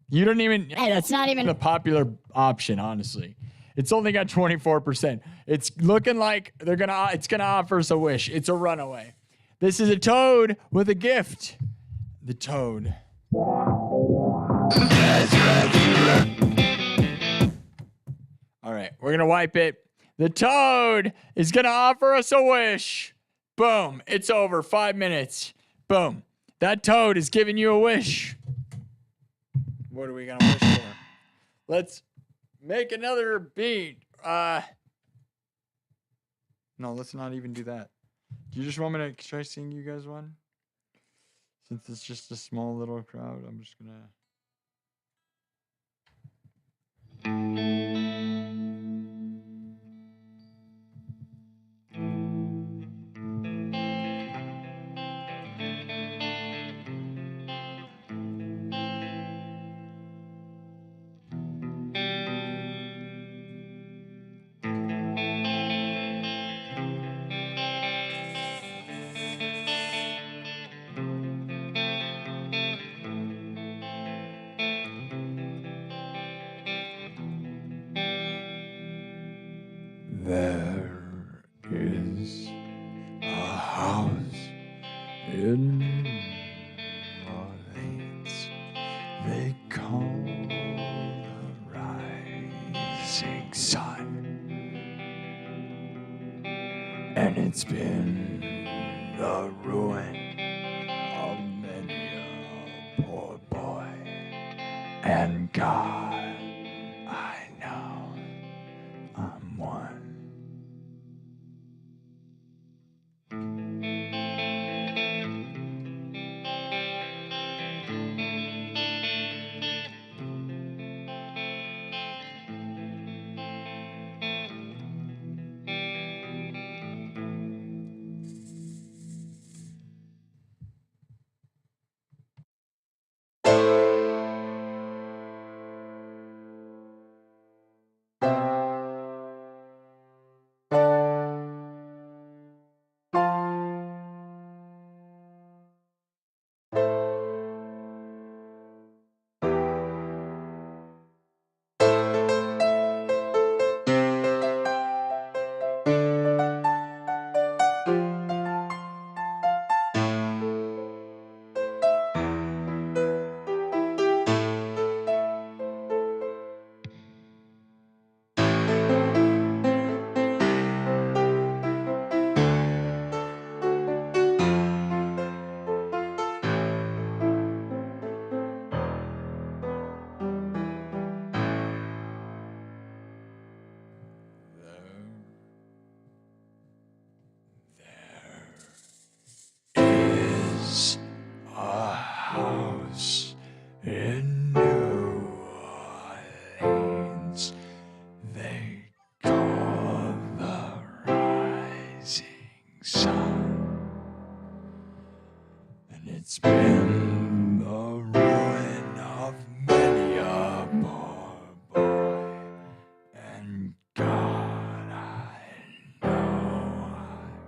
S2: You don't even...
S5: Hey, that's not even
S2: a popular option, honestly. It's only got 24%. It's looking like it's gonna offer us a wish. It's a runaway. This is a toad with a gift. The toad. All right, we're gonna wipe it. The toad is going to offer us a wish. Boom. It's over. 5 minutes. Boom. That toad is giving you a wish. What are we going to wish for? Let's make another beat. No, let's not even do that. Do you just want me to try sing you guys one? Since it's just a small little crowd, I'm just going to... There is a house in New Orleans they call the Rising Sun, and it's been the ruin of many a poor boy. And God, I know I'm one. Is a house in New Orleans they call the Rising Sun, and it's been the ruin of many a poor boy. And God, I know I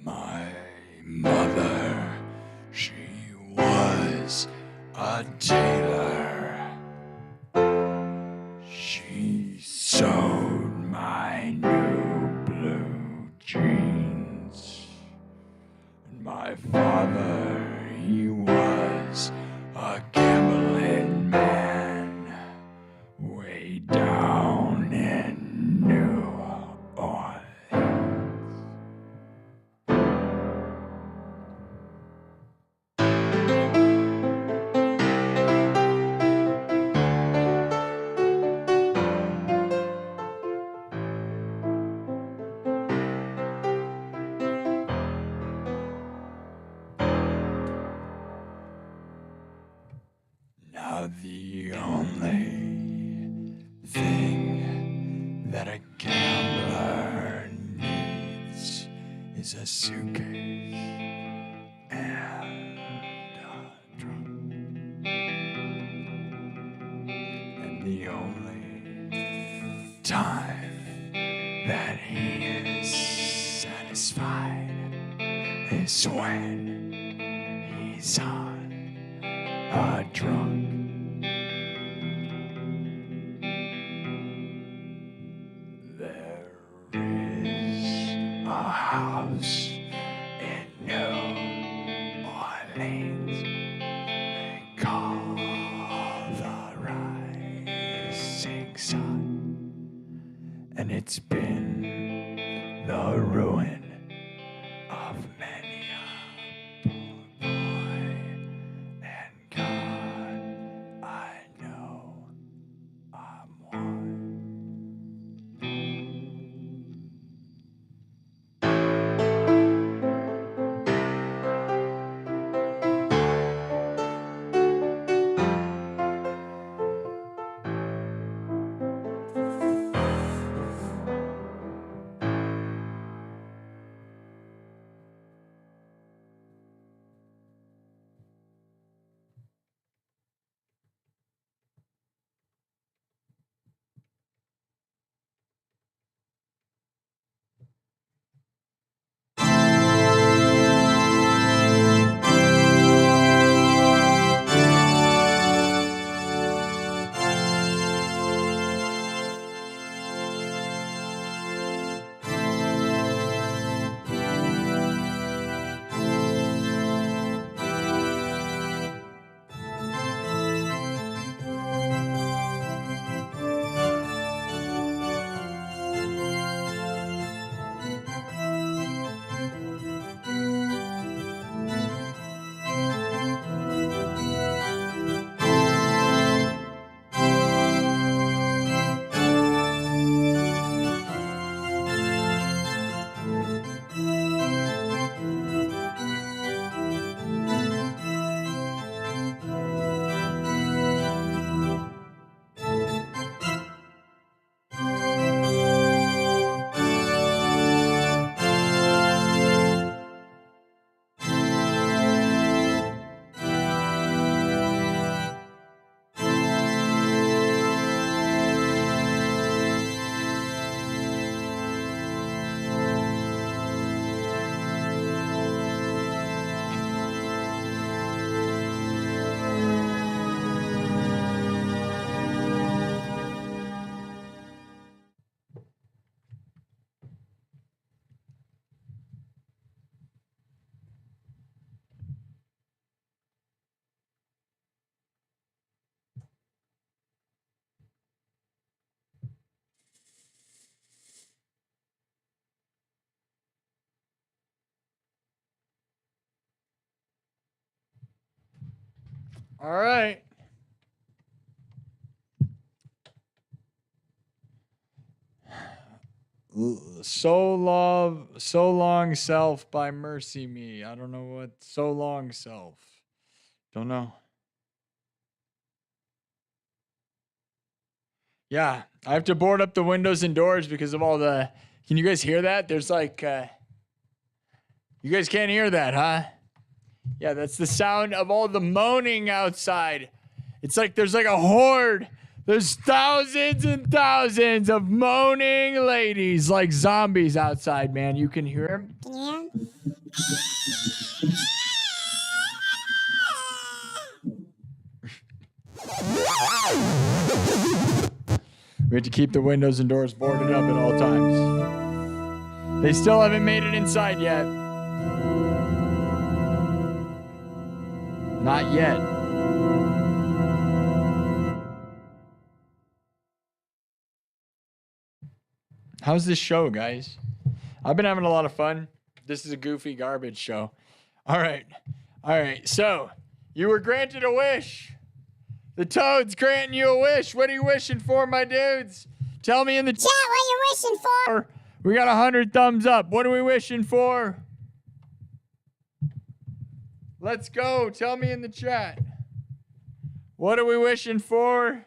S2: My mother, she was a tailor. She sewed my new blue jeans. And my father, he was a gambling man way down in New Orleans. Now the only thing that a gambler needs is a suitcase and a trunk. And the only time that he is satisfied is when he's on a drunk. There is a house in New Orleans called the Rising Sun, and it's been the ruin of many a poor boy, and God, I know I'm one. All right. So Long Self by Mercy Me. I don't know what So Long Self. Don't know. Yeah, I have to board up the windows and doors because of all the. Can you guys hear that? There's like. You guys can't hear that, huh? Yeah, that's the sound of all the moaning outside. It's like there's like a horde. There's thousands and thousands of moaning ladies like zombies outside, man. You can hear them.
S3: Can you hear 'em?
S2: We have to keep the windows and doors boarded up at all times. They still haven't made it inside yet. Not yet. How's this show, guys? I've been having a lot of fun. This is a goofy garbage show. All right. So, you were granted a wish. The Toads granting you a wish. What are you wishing for, my dudes? Tell me in the
S3: Chat, what you wishing for?
S2: We got 100 thumbs up. What are we wishing for? Let's go. Tell me in the chat. What are we wishing for?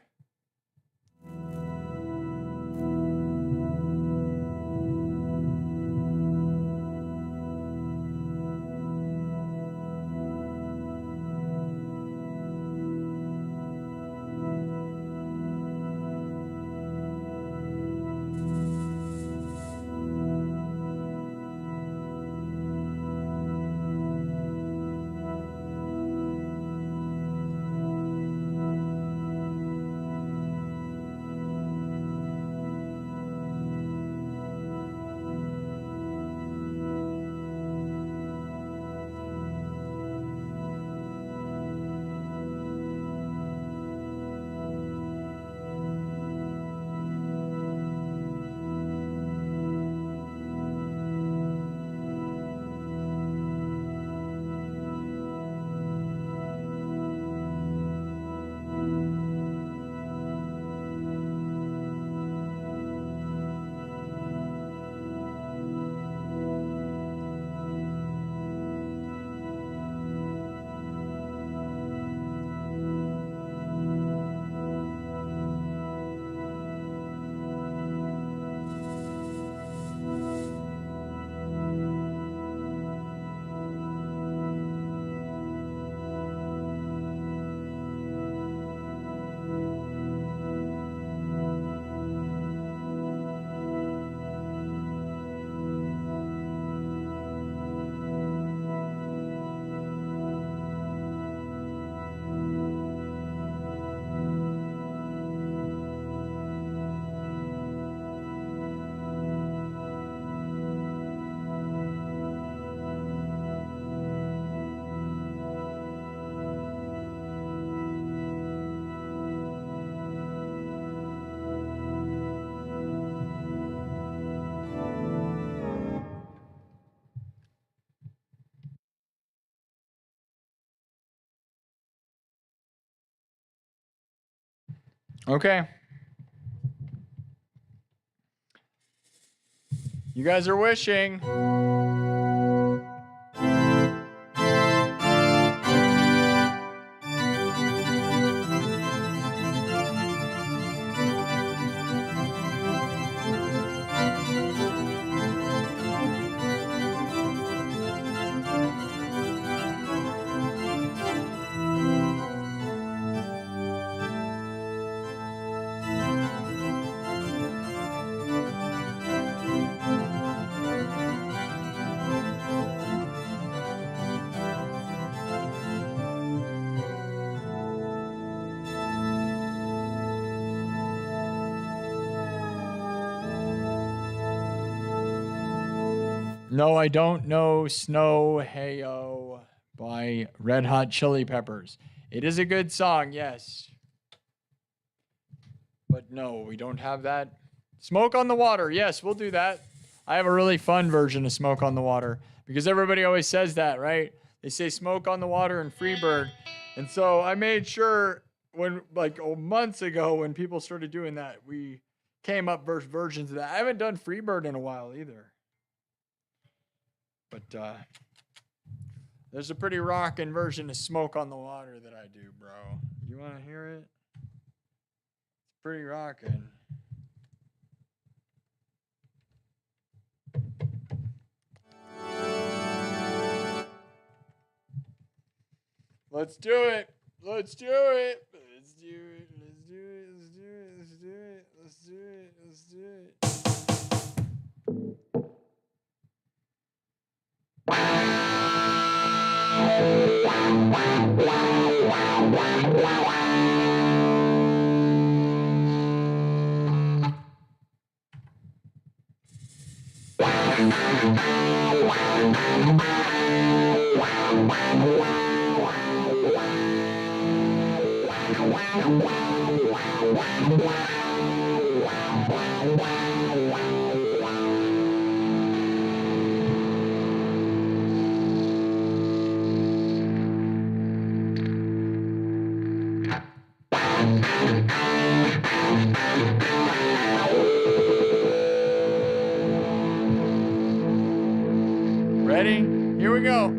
S2: Okay. You guys are wishing. No, I don't know Snow Heyo by Red Hot Chili Peppers. It is a good song, yes. But no, we don't have that. Smoke on the Water. Yes, we'll do that. I have a really fun version of Smoke on the Water because everybody always says that, right? They say Smoke on the Water and Freebird. And so I made sure when, like, months ago when people started doing that, we came up with versions of that. I haven't done Freebird in a while either. But there's a pretty rockin' version of Smoke on the Water that I do, bro. You want to hear it? It's pretty rockin'. Let's do it. Let's do it. Let's do it. Let's do it. Let's do it. Let's do it. Let's do it. Let's do it. Ready? Here we go.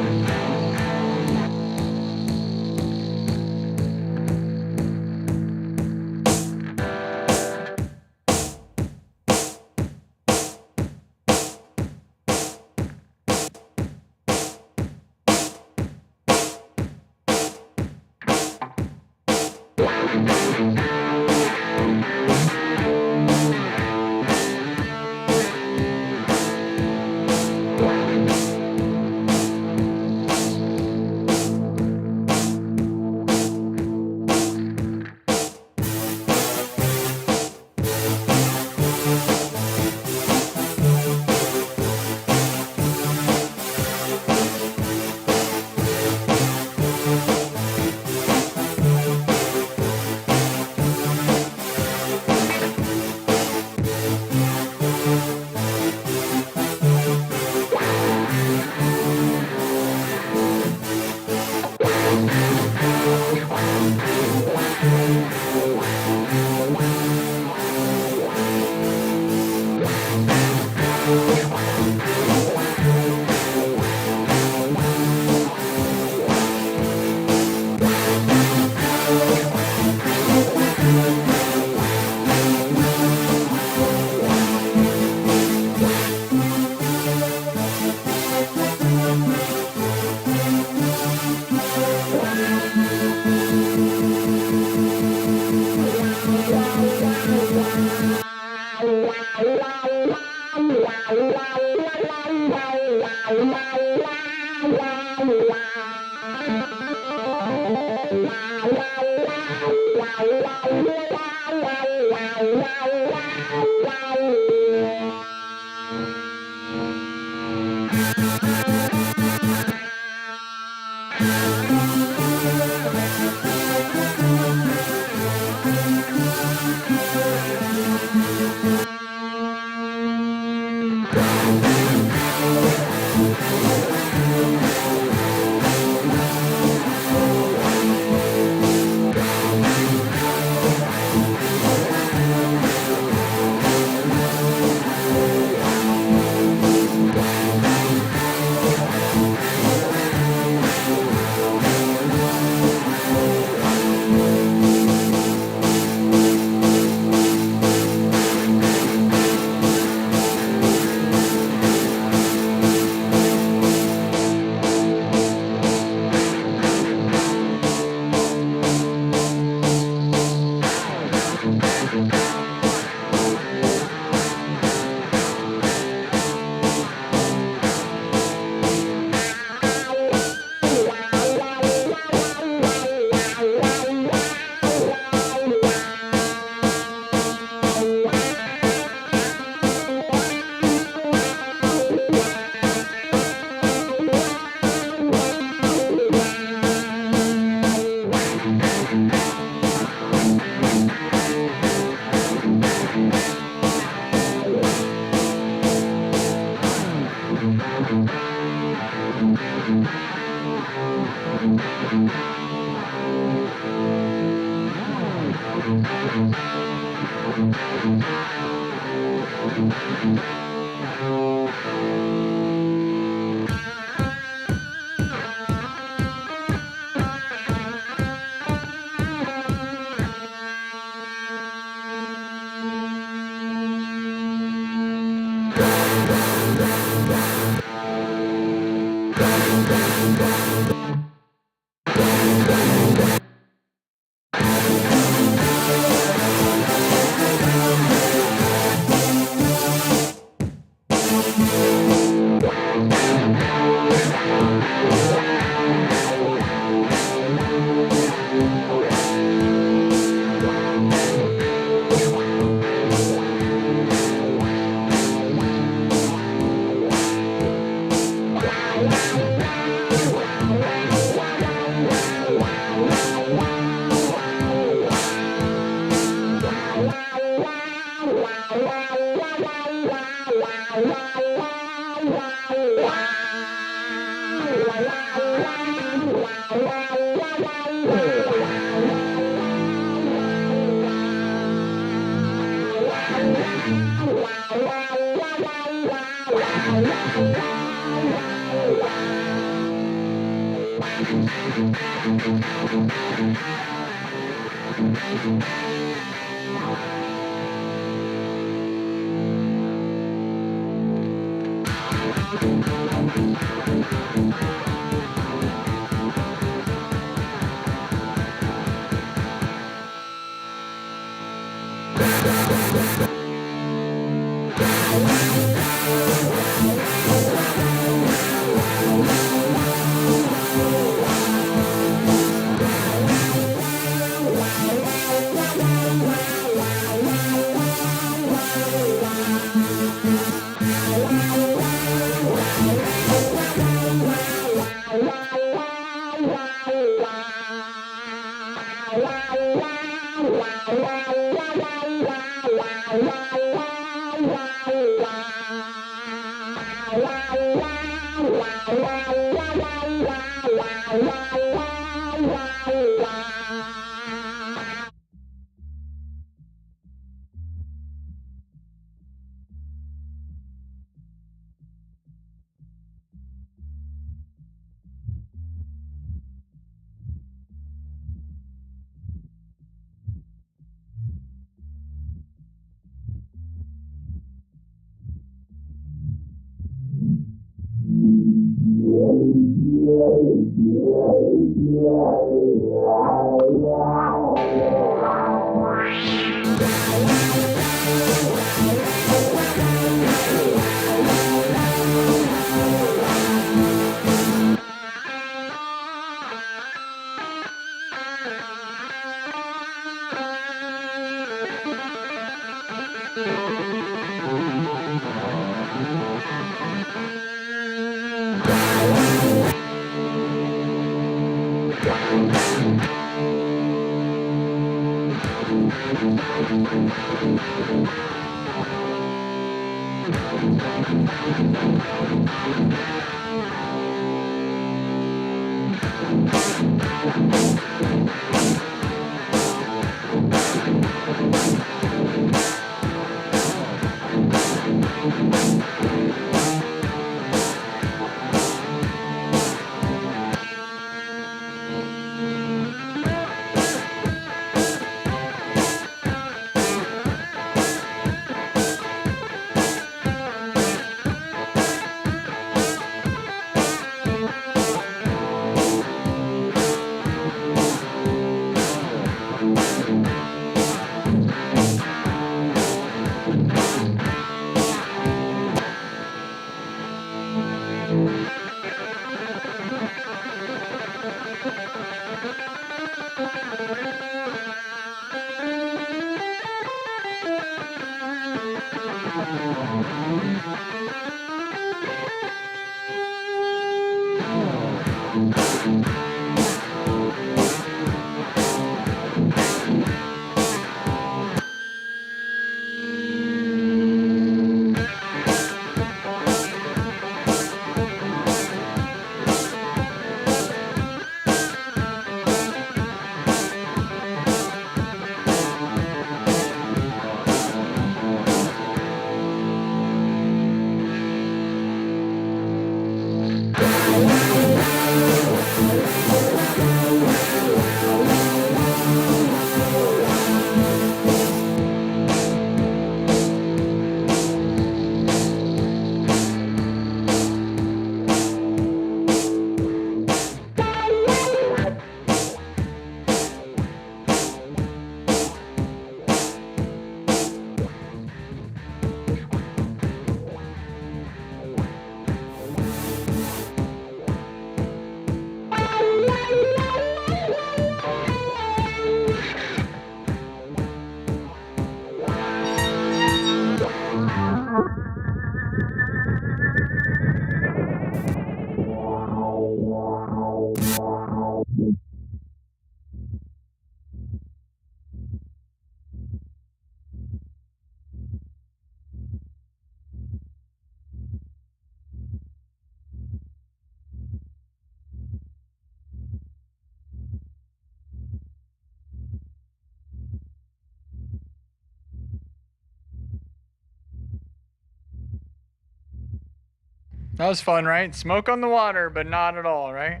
S2: That was fun, right? Smoke on the water, but not at all, right?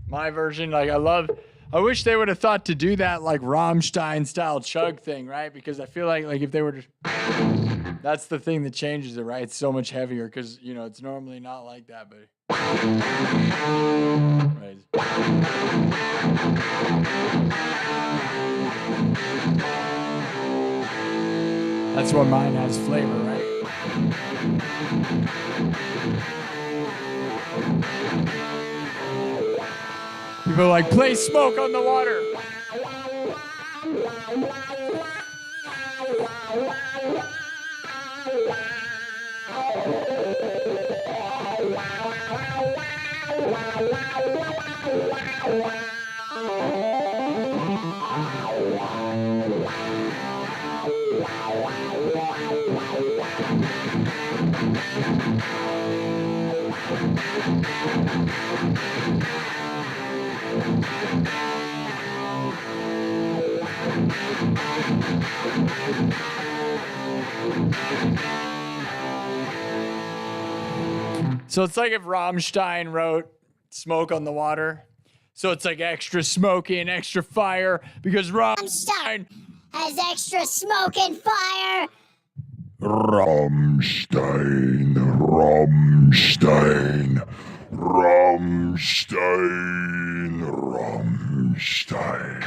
S2: My version, like I wish they would have thought to do that like Rammstein style chug thing, right? Because I feel like if they were just, that's the thing that changes it, right? It's so much heavier because, you know, it's normally not like that, but. Right. That's what mine has flavor, right? People are like, play Smoke on the Water. So it's like if Rammstein wrote Smoke on the Water. So it's like extra smoky and extra fire because Rammstein
S3: has extra smoke and fire.
S4: Rammstein, Rammstein, Rammstein, Rammstein.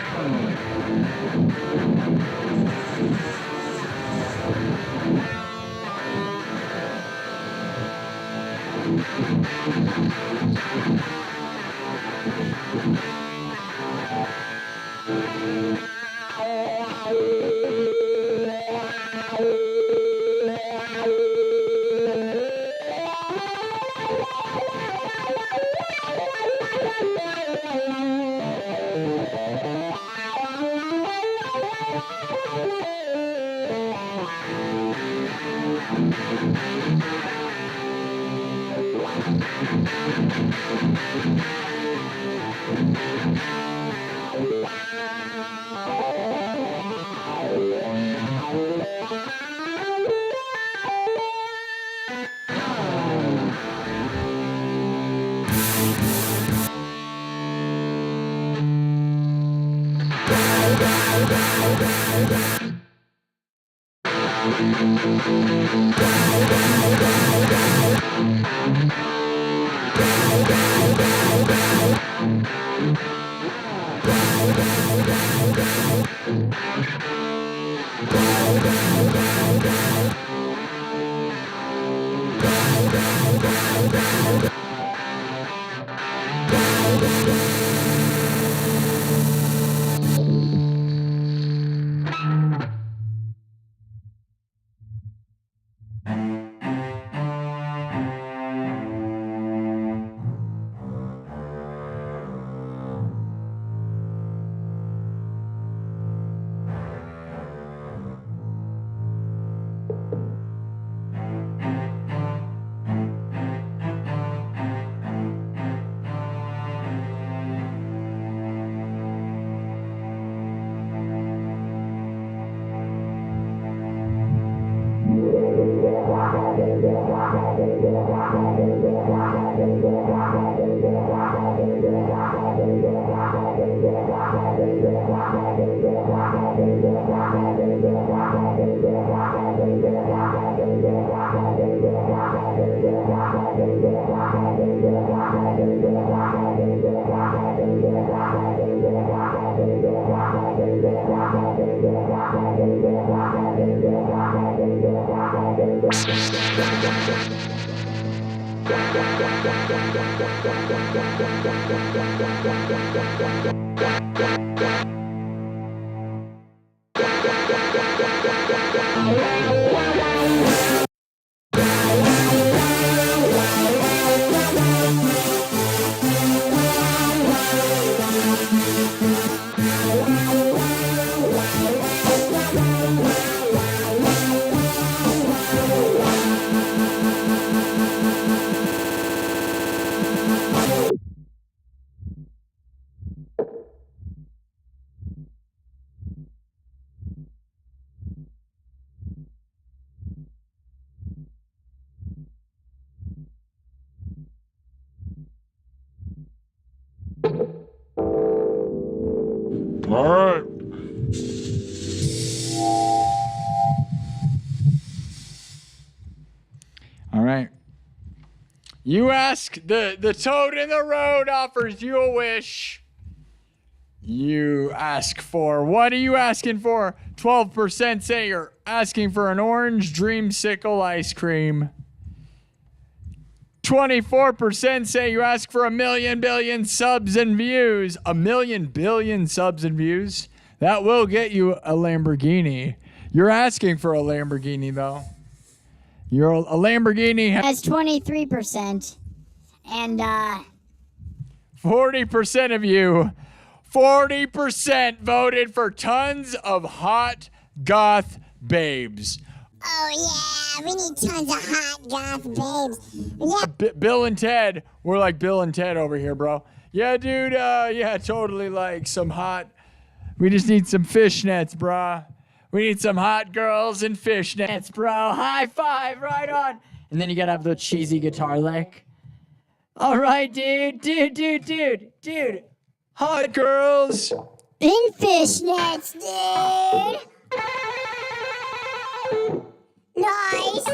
S4: All right.
S2: All right. You ask, the toad in the road offers you a wish. You ask for, what are you asking for? 12% say you're asking for an orange dreamsicle ice cream. 24% say you ask for 1,000,000 billion subs and views. 1,000,000 billion subs and views? That will get you a Lamborghini. You're asking for a Lamborghini, though. A Lamborghini
S5: Has 23%. And
S2: 40% of you, 40% voted for tons of hot goth babes.
S3: Oh yeah, we need tons of hot goth babes. Yeah,
S2: Bill and Ted, we're like Bill and Ted over here, bro. Yeah, dude, yeah, totally like some hot, we just need some fishnets, brah. We need some hot girls and fishnets, bro. High five, right on. And then you gotta have the cheesy guitar lick. All right, dude. Hot girls.
S3: in fishnets, dude. Nice.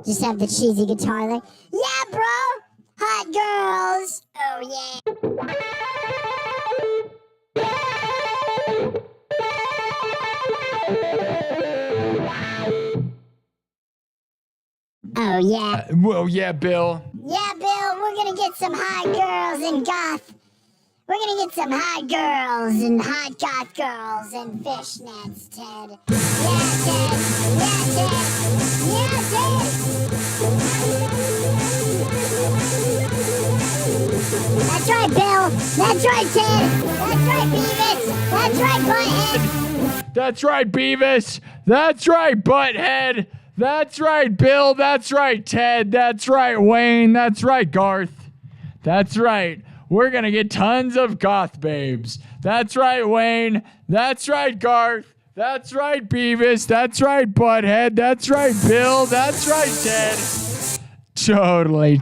S3: Just have the cheesy guitar like, yeah, bro. Hot girls. Oh, yeah. Oh, yeah.
S2: Well, yeah, Bill.
S3: Yeah, Bill, we're gonna get some hot girls in goth. We're gonna get some hot girls and hot goth girls and fishnets, Ted. Yeah, Ted. Yeah, Ted. Yeah, Ted. That's right, Bill. That's right, Ted. That's right, Beavis. That's right, Butthead.
S2: That's right, Beavis. That's right, Butthead. That's right, Bill. That's right, Ted. That's right, Wayne. That's right, Garth. That's right. We're going to get tons of goth babes. That's right, Wayne. That's right, Garth. That's right, Beavis. That's right, Butthead. That's right, Bill. That's right, Ted. Totally.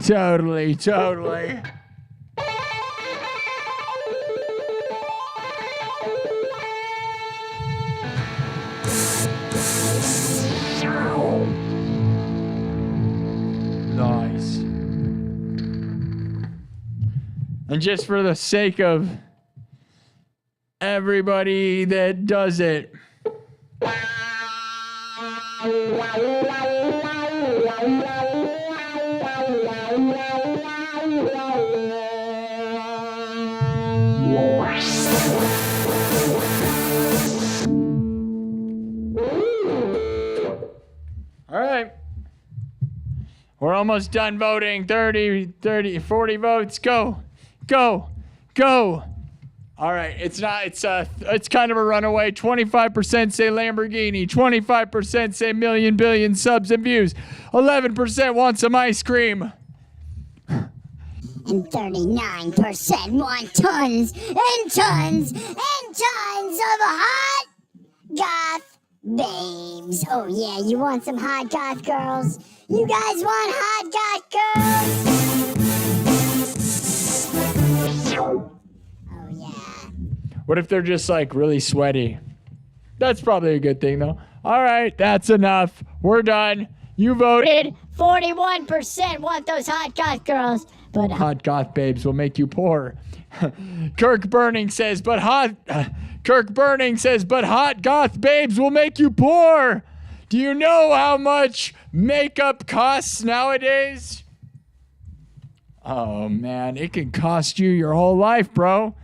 S2: Nice. And just for the sake of everybody that does it. All right. We're almost done voting. 30, 40 votes. Go. All right, it's kind of a runaway. 25% say Lamborghini, 25% say 1,000,000 billion subs and views, 11% want some ice cream.
S3: And 39% want tons and tons and tons of hot goth babes. Oh yeah, you want some hot goth girls? You guys want hot goth girls? Oh yeah.
S2: What if they're just like really sweaty? That's probably a good thing though. All right, that's enough. We're done. You voted.
S5: 41% want those hot goth girls, but
S2: Hot goth babes will make you poor. Kirk Burning says, but hot goth babes will make you poor. Do you know how much makeup costs nowadays? Oh man, it can cost you your whole life, bro.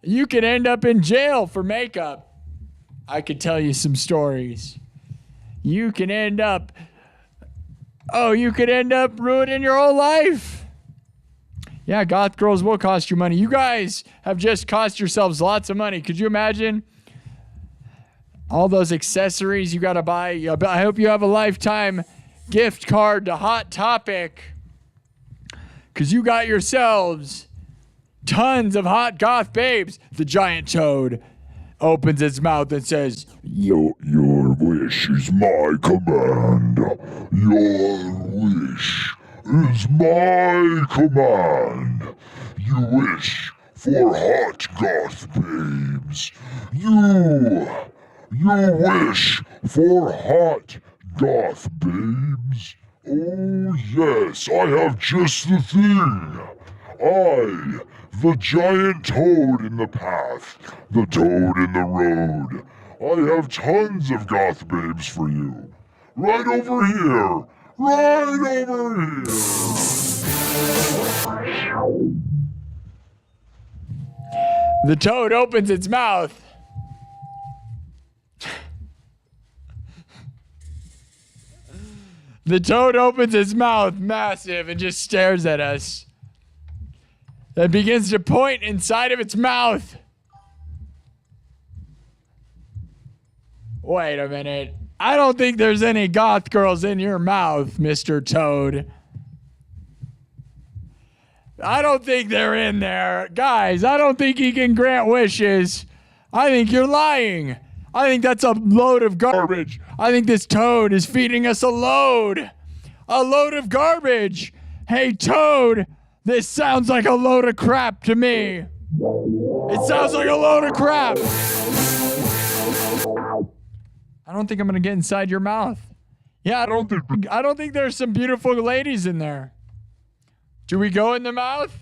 S2: You could end up in jail for makeup. I could tell you some stories. You could end up ruining your whole life. Yeah, goth girls will cost you money. You guys have just cost yourselves lots of money. Could you imagine all those accessories you got to buy? I hope you have a lifetime gift card to Hot Topic, because you got yourselves tons of hot goth babes. The giant toad opens its mouth and says,
S4: Your wish is my command. Your wish is my command. You wish for hot goth babes. You wish for hot goth babes? Oh yes, I have just the thing. I, the giant toad in the path, the toad in the road. I have tons of goth babes for you. Right over here. Right over here.
S2: The toad opens its mouth. The toad opens its mouth massive and just stares at us. It begins to point inside of its mouth. Wait a minute. I don't think there's any goth girls in your mouth, Mr. Toad. I don't think they're in there. Guys, I don't think he can grant wishes. I think you're lying. I think that's a load of garbage. I think this toad is feeding us a load of garbage. Hey, Toad, this sounds like a load of crap to me. It sounds like a load of crap. I don't think I'm gonna get inside your mouth. Yeah, I don't think there's some beautiful ladies in there. Do we go in the mouth?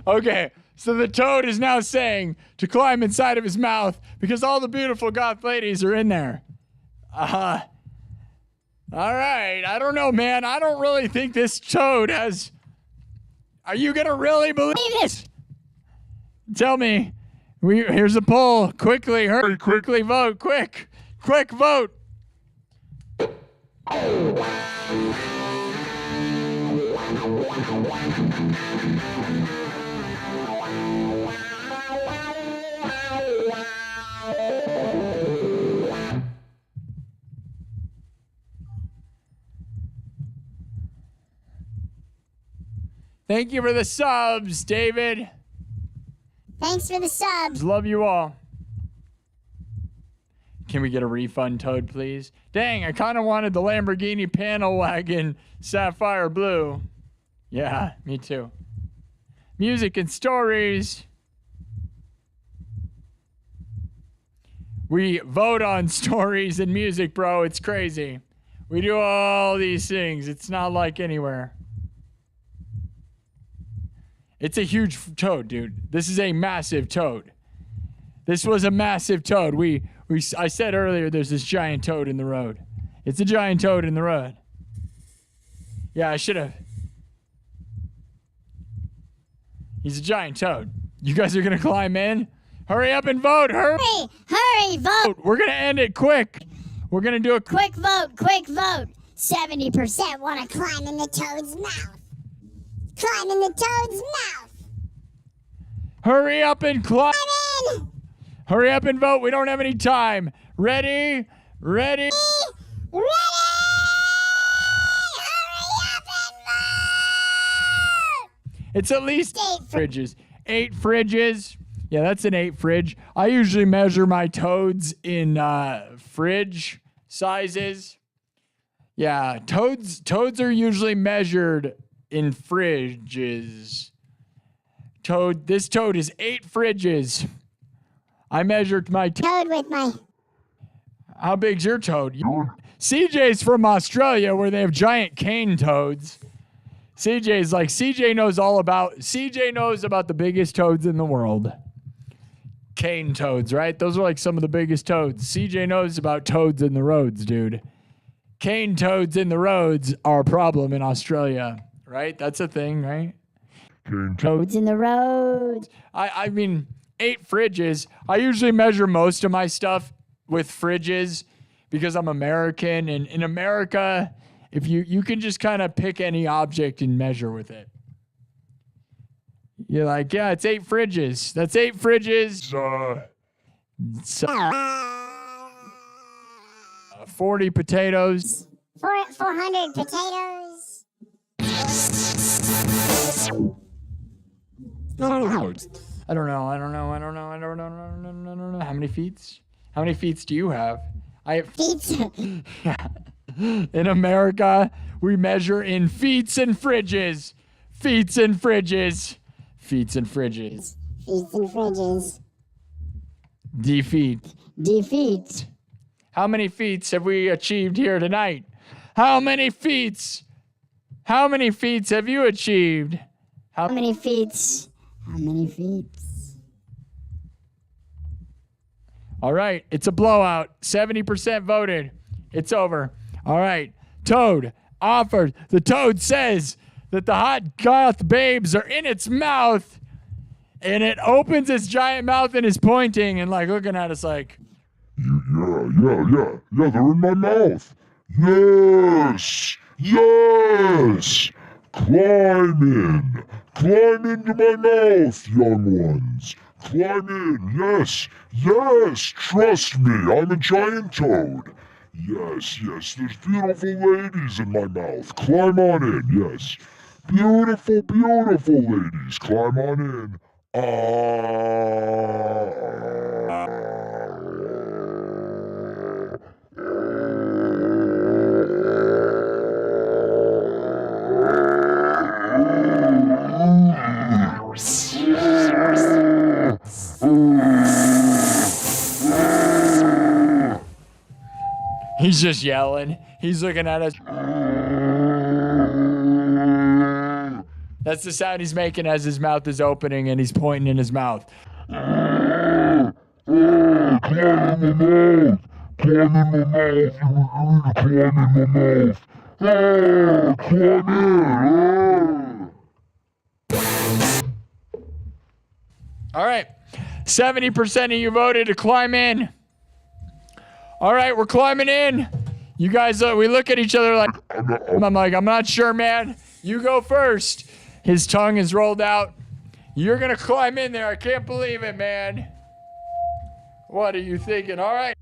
S2: Okay. So the toad is now saying to climb inside of his mouth because all the beautiful goth ladies are in there. All right. I don't know, man. I don't really think this toad has... Are you going to really believe this? Tell me. Here's a poll. Quickly, hurry. Quickly vote. Quick vote. Thank you for the subs, David.
S3: Thanks for the subs.
S2: Love you all. Can we get a refund, Toad, please? Dang, I kind of wanted the Lamborghini panel wagon sapphire blue. Yeah, me too. Music and stories. We vote on stories and music, bro. It's crazy. We do all these things. It's not like anywhere. It's a huge toad, dude. This is a massive toad. This was a massive toad. I said earlier there's this giant toad in the road. It's a giant toad in the road. Yeah, I should have. He's a giant toad. You guys are going to climb in? Hurry up and vote. Hurry,
S3: vote.
S2: We're going to end it quick. We're going to do a
S3: quick vote. 70% want to climb in the toad's mouth. Climb in the toad's mouth.
S2: Hurry up and climb.
S3: I'm in.
S2: Hurry up and vote. We don't have any time. Ready?
S3: Ready. Hurry up and vote.
S2: It's at least 8 fridges. 8 fridges. Yeah, that's an 8 fridge. I usually measure my toads in fridge sizes. Yeah, toads are usually measured in fridges. This toad is 8 fridges. I measured my
S3: toad with my...
S2: How big's your toad? CJ's from Australia where they have giant cane toads. CJ knows about the biggest toads in the world. Cane toads, right? Those are like some of the biggest toads. CJ knows about toads in the roads, dude. Cane toads in the roads are a problem in Australia. Right? That's a thing, right?
S3: Toads in the roads.
S2: I mean, 8 fridges. I usually measure most of my stuff with fridges because I'm American, and in America, if you can just kind of pick any object and measure with it. You're like, yeah, it's 8 fridges. That's 8 fridges. 40 potatoes.
S3: 400 potatoes.
S2: I don't know. How many feet? How many feet do you have? I have
S3: Feet.
S2: In America, we measure in feet and fridges. Feet and fridges. Feet and fridges.
S3: Feet and fridges.
S2: Defeat.
S5: Defeat.
S2: How many feats have we achieved here tonight? How many feats? How many feats have you achieved?
S5: How many feet? How many feet?
S2: All right, it's a blowout. 70% voted. It's over. All right, Toad offered. The Toad says that the hot goth babes are in its mouth, and it opens its giant mouth and is pointing and like looking at us like,
S4: Yeah, they're in my mouth. Yes. Climb into my mouth, young ones. Climb in, yes, trust me, I'm a giant toad. Yes, there's beautiful ladies in my mouth. Climb on in, yes. Beautiful ladies, climb on in.
S2: He's just yelling. He's looking at us. That's the sound he's making as his mouth is opening and he's pointing in his mouth.
S4: Climb in my mouth. Climb in.
S2: All right. 70% of you voted to climb in. All right, we're climbing in. You guys, we look at each other like, I'm like, I'm not sure, man. You go first. His tongue is rolled out. You're going to climb in there. I can't believe it, man. What are you thinking? All right.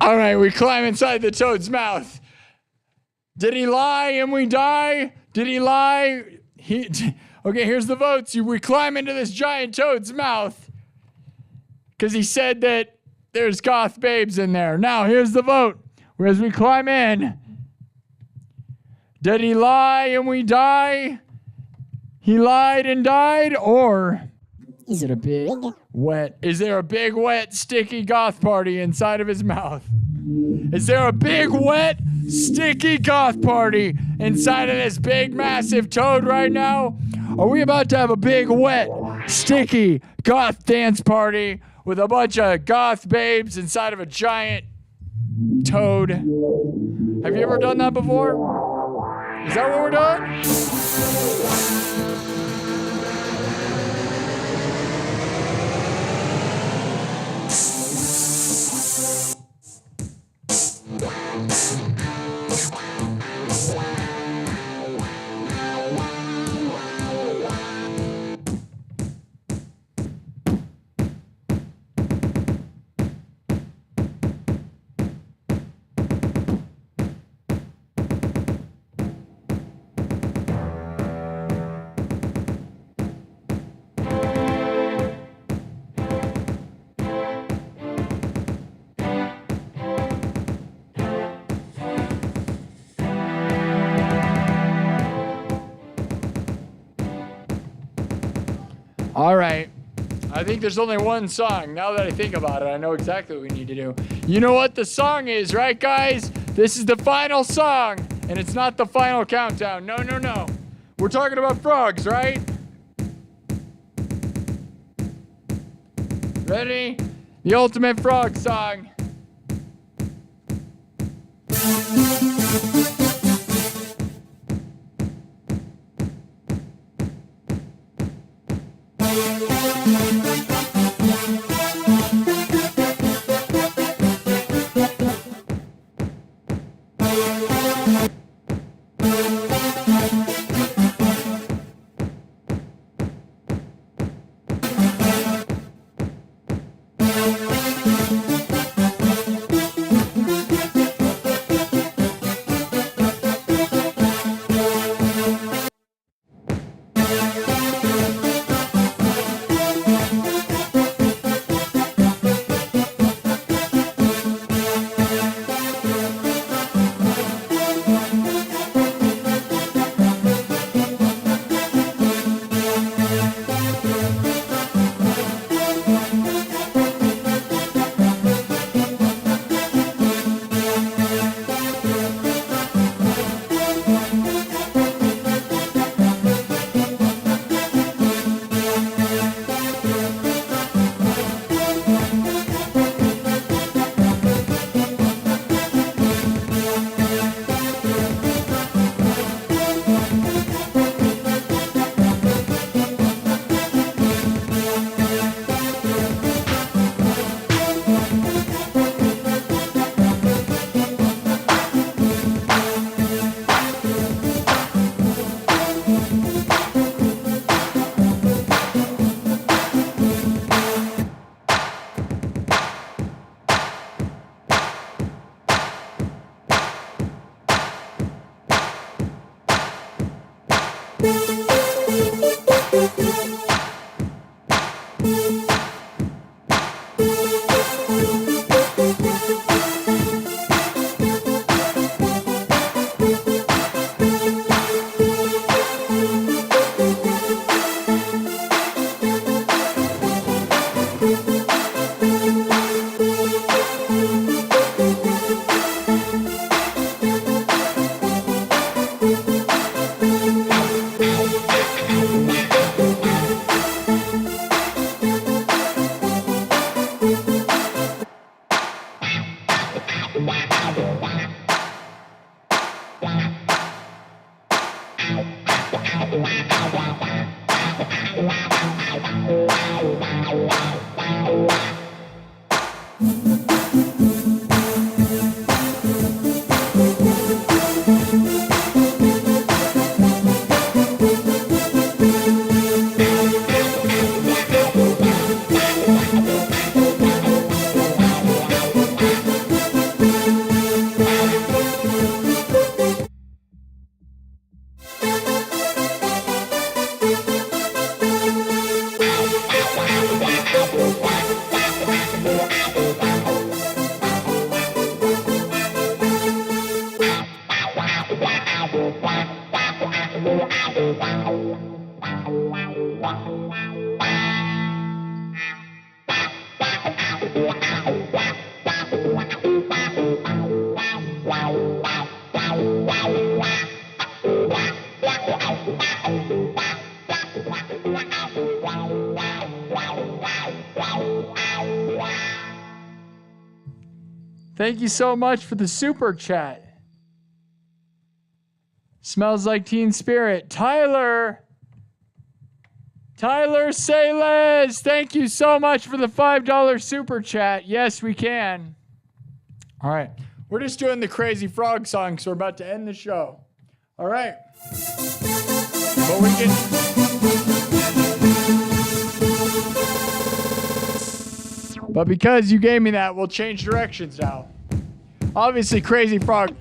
S2: All right, we climb inside the toad's mouth. Did he lie and we die? Did he lie? Okay, here's the votes. We climb into this giant toad's mouth because he said that there's goth babes in there. Now, here's the vote. As we climb in, did he lie and we die? He lied and died, or
S5: Is it a big?
S2: wet? Is there a big, wet, sticky goth party inside of his mouth? Is there a big, wet, sticky goth party inside of this big, massive toad right now? Are we about to have a big, wet, sticky goth dance party with a bunch of goth babes inside of a giant toad? Have you ever done that before? Is that what we're doing? All right. I think there's only one song. Now that I think about it, I know exactly what we need to do. You know what the song is, right, guys? This is the final song, and it's not the final countdown. No, no, no. We're talking about frogs, right? Ready? The ultimate frog song. Thank you so much for the super chat. Smells like Teen Spirit. Tyler Sales, thank you so much for the $5 super chat. Yes, we can. All right. We're just doing the Crazy Frog song, so we're about to end the show. All right. But we can... But because you gave me that, we'll change directions now. Obviously, Crazy Frog.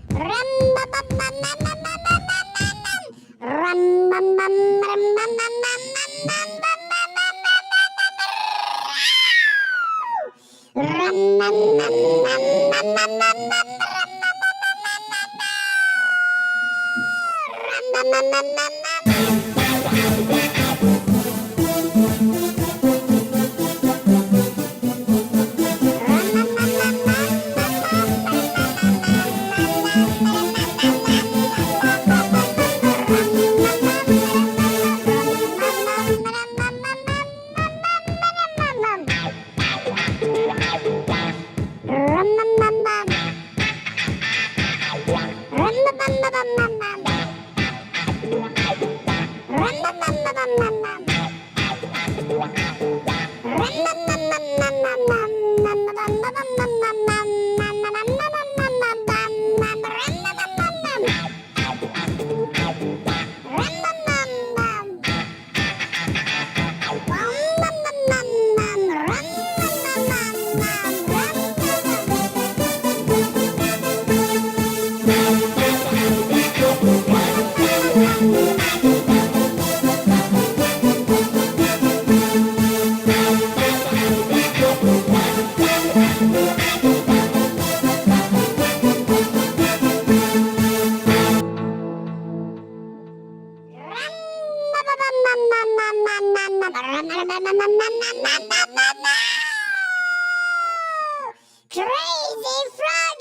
S3: Crazy frog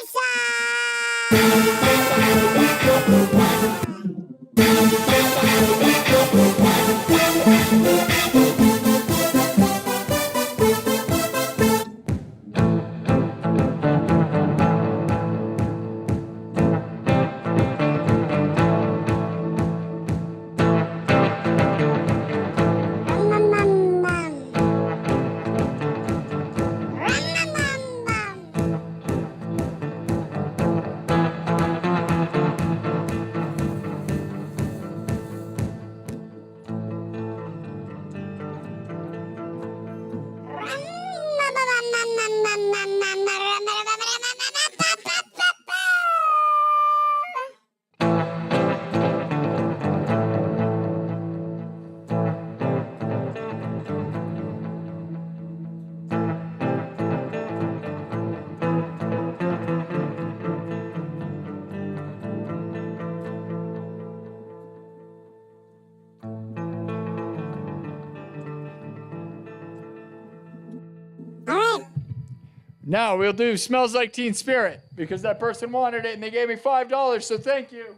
S2: Now we'll do Smells Like Teen Spirit because that person wanted it and they gave me $5, so thank you.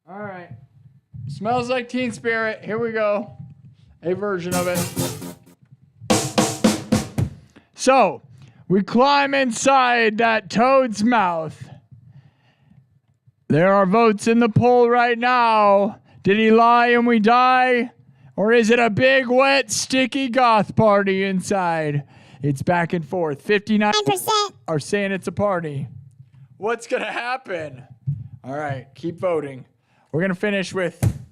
S2: All right. Smells Like Teen Spirit. Here we go. A version of it. So, we climb inside that toad's mouth. There are votes in the poll right now. Did he lie and we die? Or is it a big, wet, sticky goth party inside? It's back and forth. 59% are saying it's a party. What's going to happen? All right, keep voting. We're going to finish with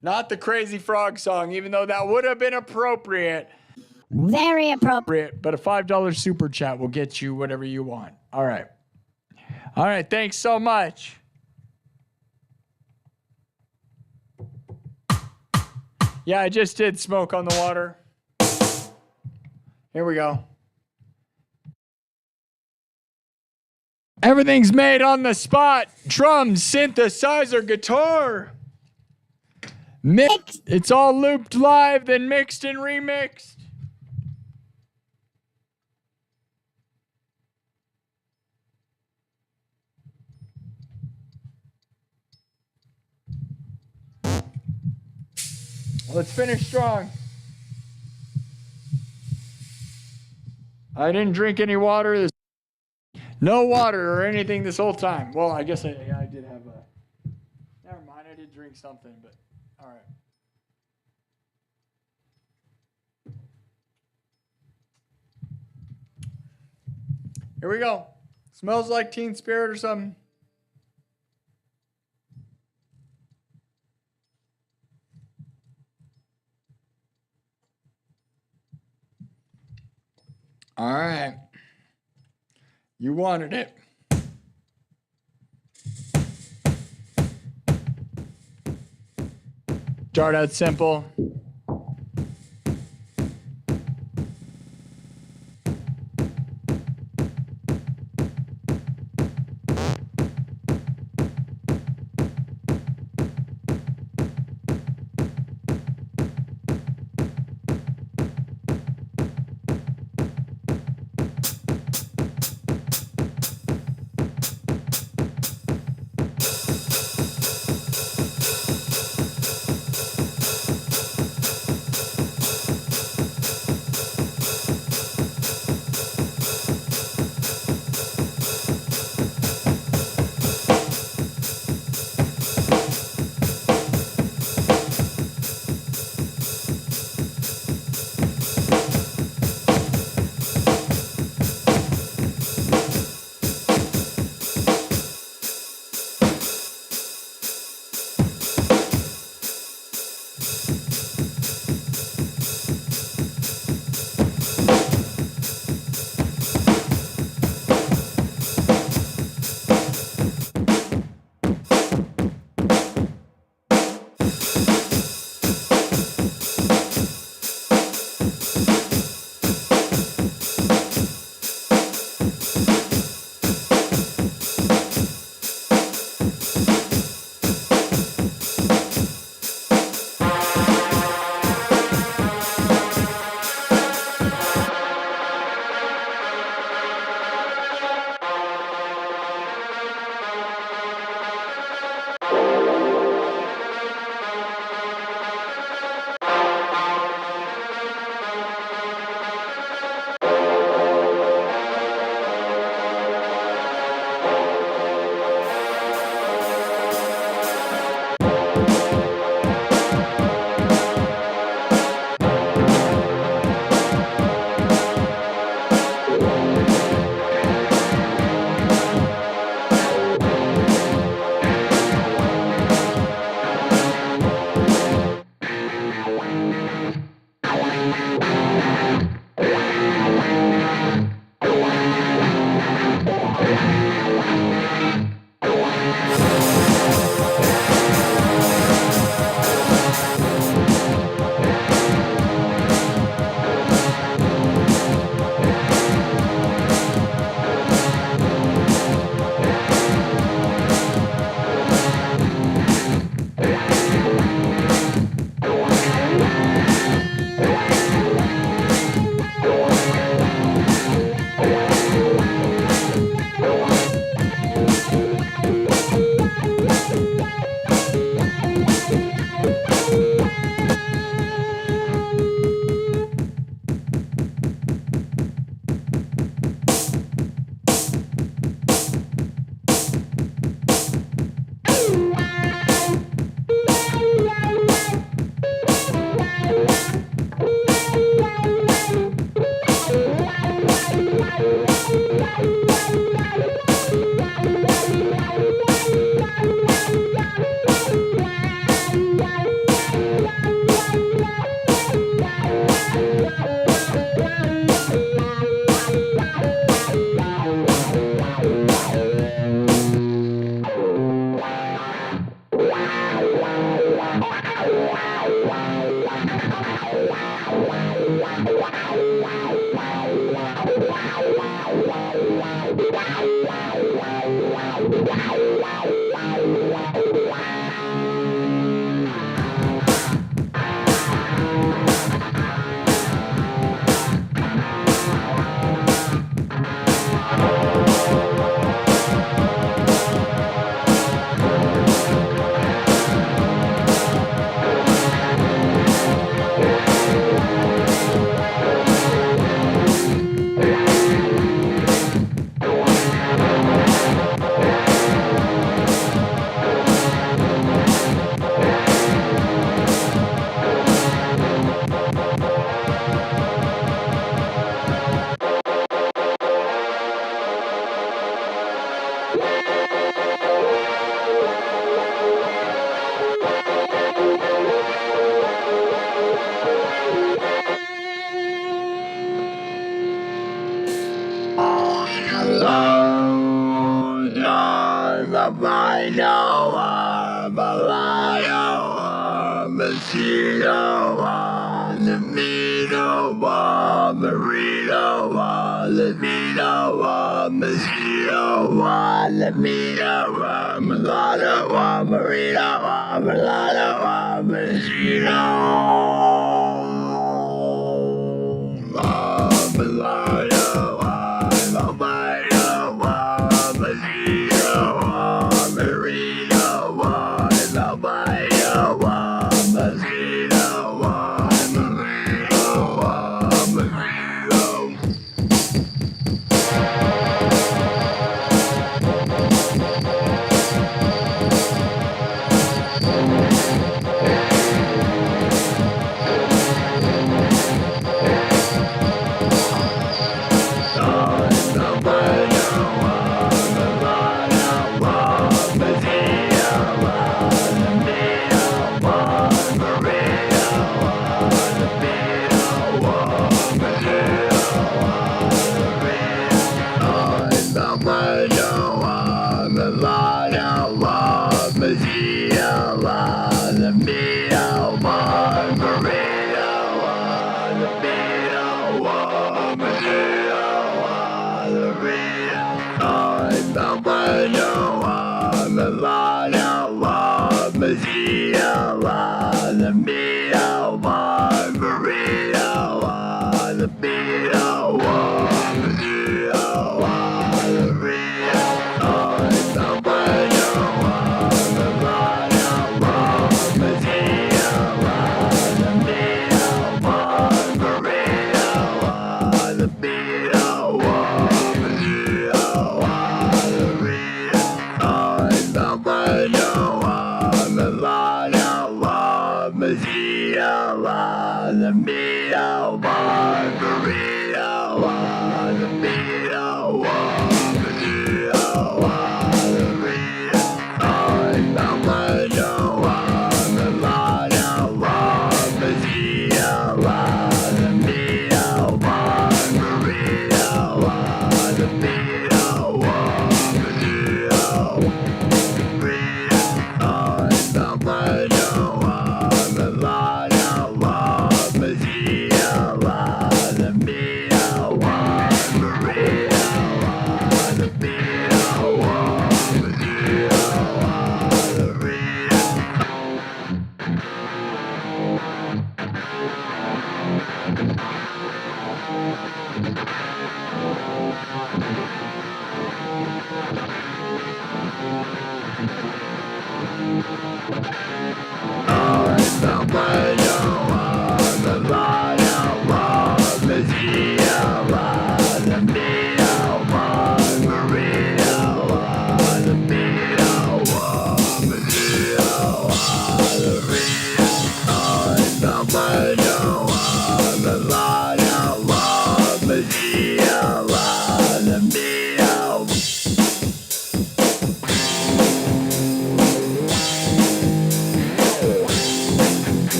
S2: not the Crazy Frog song, even though that would have been appropriate.
S5: Very appropriate.
S2: But a $5 super chat will get you whatever you want. All right. All right. Thanks so much. Yeah, I just did Smoke on the Water. Here we go. Everything's made on the spot. Drums, synthesizer, guitar. Mixed. It's all looped live, then mixed and remixed. Let's finish strong. I didn't drink any water. No water or anything this whole time. Well, I guess I did have a... Never mind, I did drink something, but all right. Here we go. Smells Like Teen Spirit or something. All right. You wanted it. Start out simple.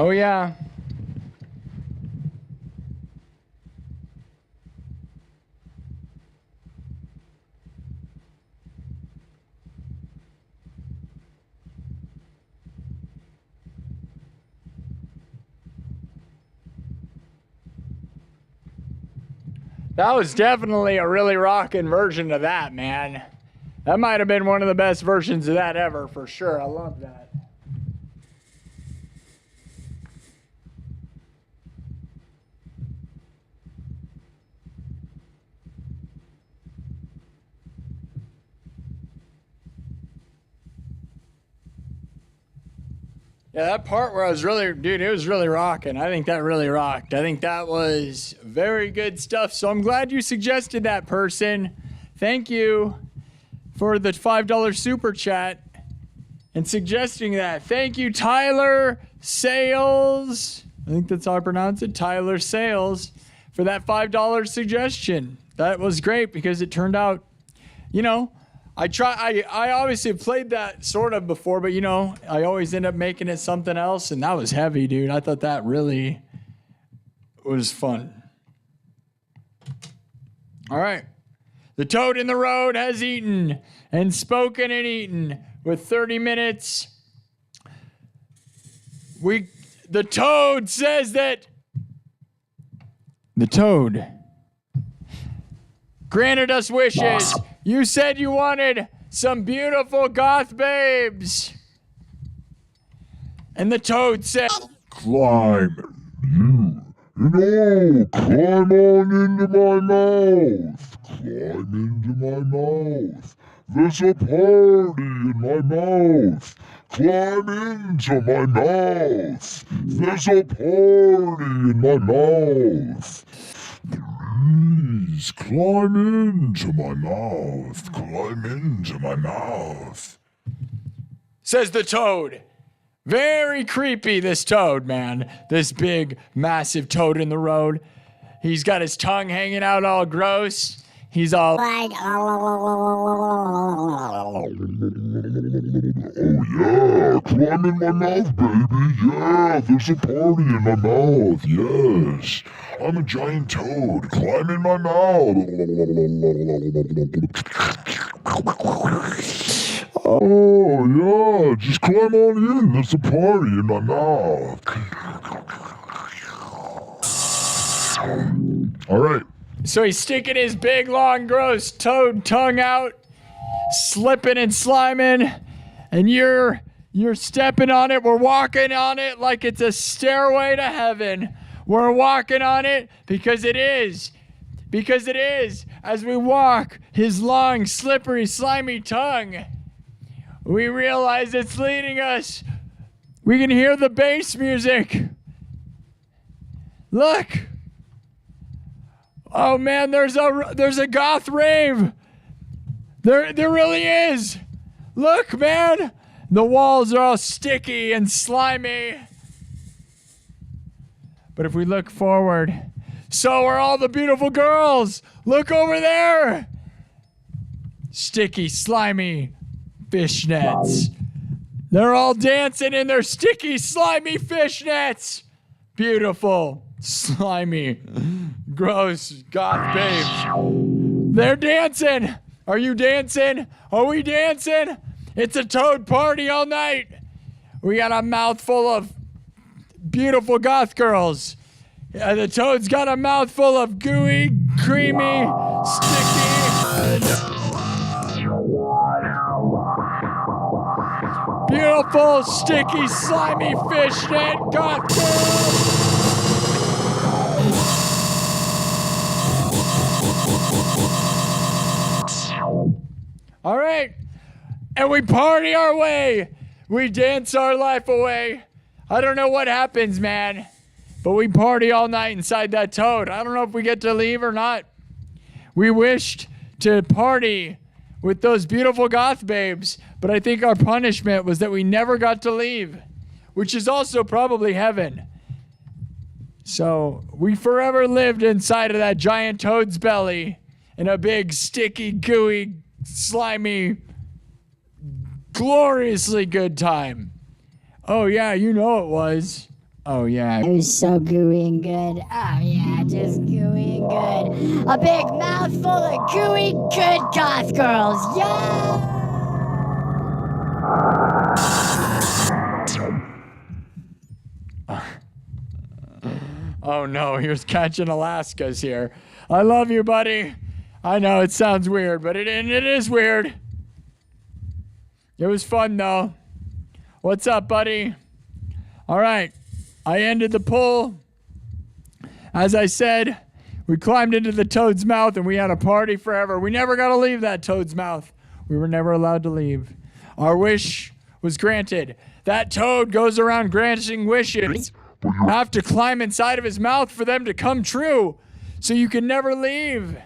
S2: Oh, yeah. That was definitely a really rockin' version of that, man. That might have been one of the best versions of that ever, for sure. I love that. Yeah, that part where I was really, dude, it was really rocking. I think that really rocked. I think that was very good stuff. So I'm glad you suggested that, person. Thank you for the $5 super chat and suggesting that. Thank you, Tyler Sales. I think that's how I pronounce it, Tyler Sales, for that $5 suggestion. That was great because it turned out, you know, I obviously played that sort of before, but you know, I always end up making it something else, and that was heavy, dude. I thought that really was fun. All right. The toad in the road has eaten and spoken and eaten with 30 minutes. The toad says that the toad granted us wishes. You said you wanted some beautiful goth babes. And the toad said,
S4: Climb, you. No, climb on into my mouth. Climb into my mouth. There's a party in my mouth. Climb into my mouth. There's a party in my mouth. Please climb into my mouth. Climb into my mouth.
S2: says the toad. Very creepy, this toad, man. This big, massive toad in the road. He's got his tongue hanging out all gross. He's all
S3: Like,
S4: Oh yeah, climb in my mouth, baby. Yeah, there's a party in my mouth. Yes, I'm a giant toad. Climb in my mouth. Oh yeah, just climb on in. There's a party in my mouth. All right.
S2: So he's sticking his big, long, gross toad tongue out, slipping and sliming, and you're stepping on it. We're walking on it like it's a stairway to heaven. We're walking on it because it is. Because it is. As we walk his long, slippery, slimy tongue, we realize it's leading us. We can hear the bass music. Look. Oh man, there's a goth rave. There really is. Look, man. The walls are all sticky and slimy. But if we look forward, so are all the beautiful girls. Look over there. Sticky, slimy fishnets. They're all dancing in their sticky, slimy fishnets. Beautiful, slimy, gross goth babes. They're dancing. Are you dancing? Are we dancing? It's a toad party all night. We got a mouthful of beautiful goth girls. The toad's got a mouthful of gooey, creamy, sticky, beautiful, sticky, slimy fishnet goth girls. All right. And we party our way. We dance our life away. I don't know what happens, man. But we party all night inside that toad. I don't know if we get to leave or not. We wished to party with those beautiful goth babes, but I think our punishment was that we never got to leave, which is also probably heaven. So we forever lived inside of that giant toad's belly in a big, sticky, gooey, slimy, gloriously good time. Oh yeah, you know it was. Oh, yeah.
S5: It was so gooey and good. Oh, yeah, just gooey and good. A big mouthful of gooey, good goth girls. Yeah!
S2: Oh, no, here's Catching Alaska's here. I love you, buddy. I know it sounds weird, but it is weird. It was fun, though. What's up, buddy? All right. I ended the pull. As I said, we climbed into the toad's mouth and we had a party forever. We never got to leave that toad's mouth. We were never allowed to leave. Our wish was granted. That toad goes around granting wishes. You have to climb inside of his mouth for them to come true. So you can never leave.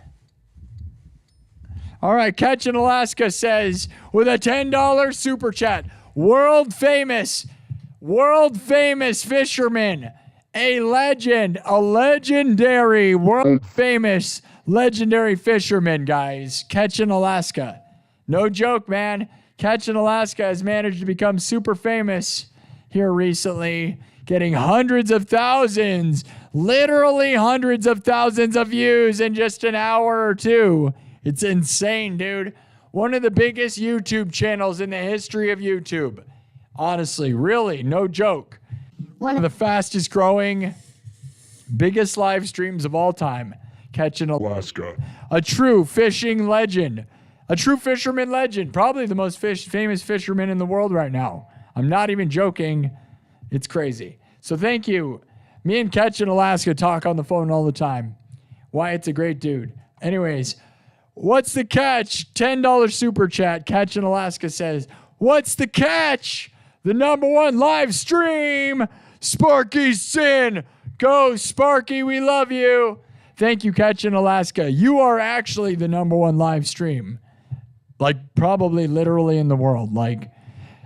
S2: All right, Catchin' Alaska says, with a $10 super chat, world famous fisherman, a legend, a legendary, world famous, legendary fisherman, guys. Catchin' Alaska. No joke, man. Catchin' Alaska has managed to become super famous here recently, getting hundreds of thousands, literally hundreds of thousands of views in just an hour or two. It's insane, dude. One of the biggest YouTube channels in the history of YouTube. Honestly, really, no joke. One of the fastest growing, biggest live streams of all time. Catching Alaska. A true fishing legend. A true fisherman legend. Probably the most famous fisherman in the world right now. I'm not even joking. It's crazy. So thank you. Me and Catchin' Alaska talk on the phone all the time. Wyatt's a great dude. Anyways, what's the catch? $10 super chat. Catchin' Alaska says, what's the catch? The #1 live stream. Sparky SINN. Go, Sparky. We love you. Thank you, Catchin' Alaska. You are actually the #1 live stream. Like, probably literally in the world. Like,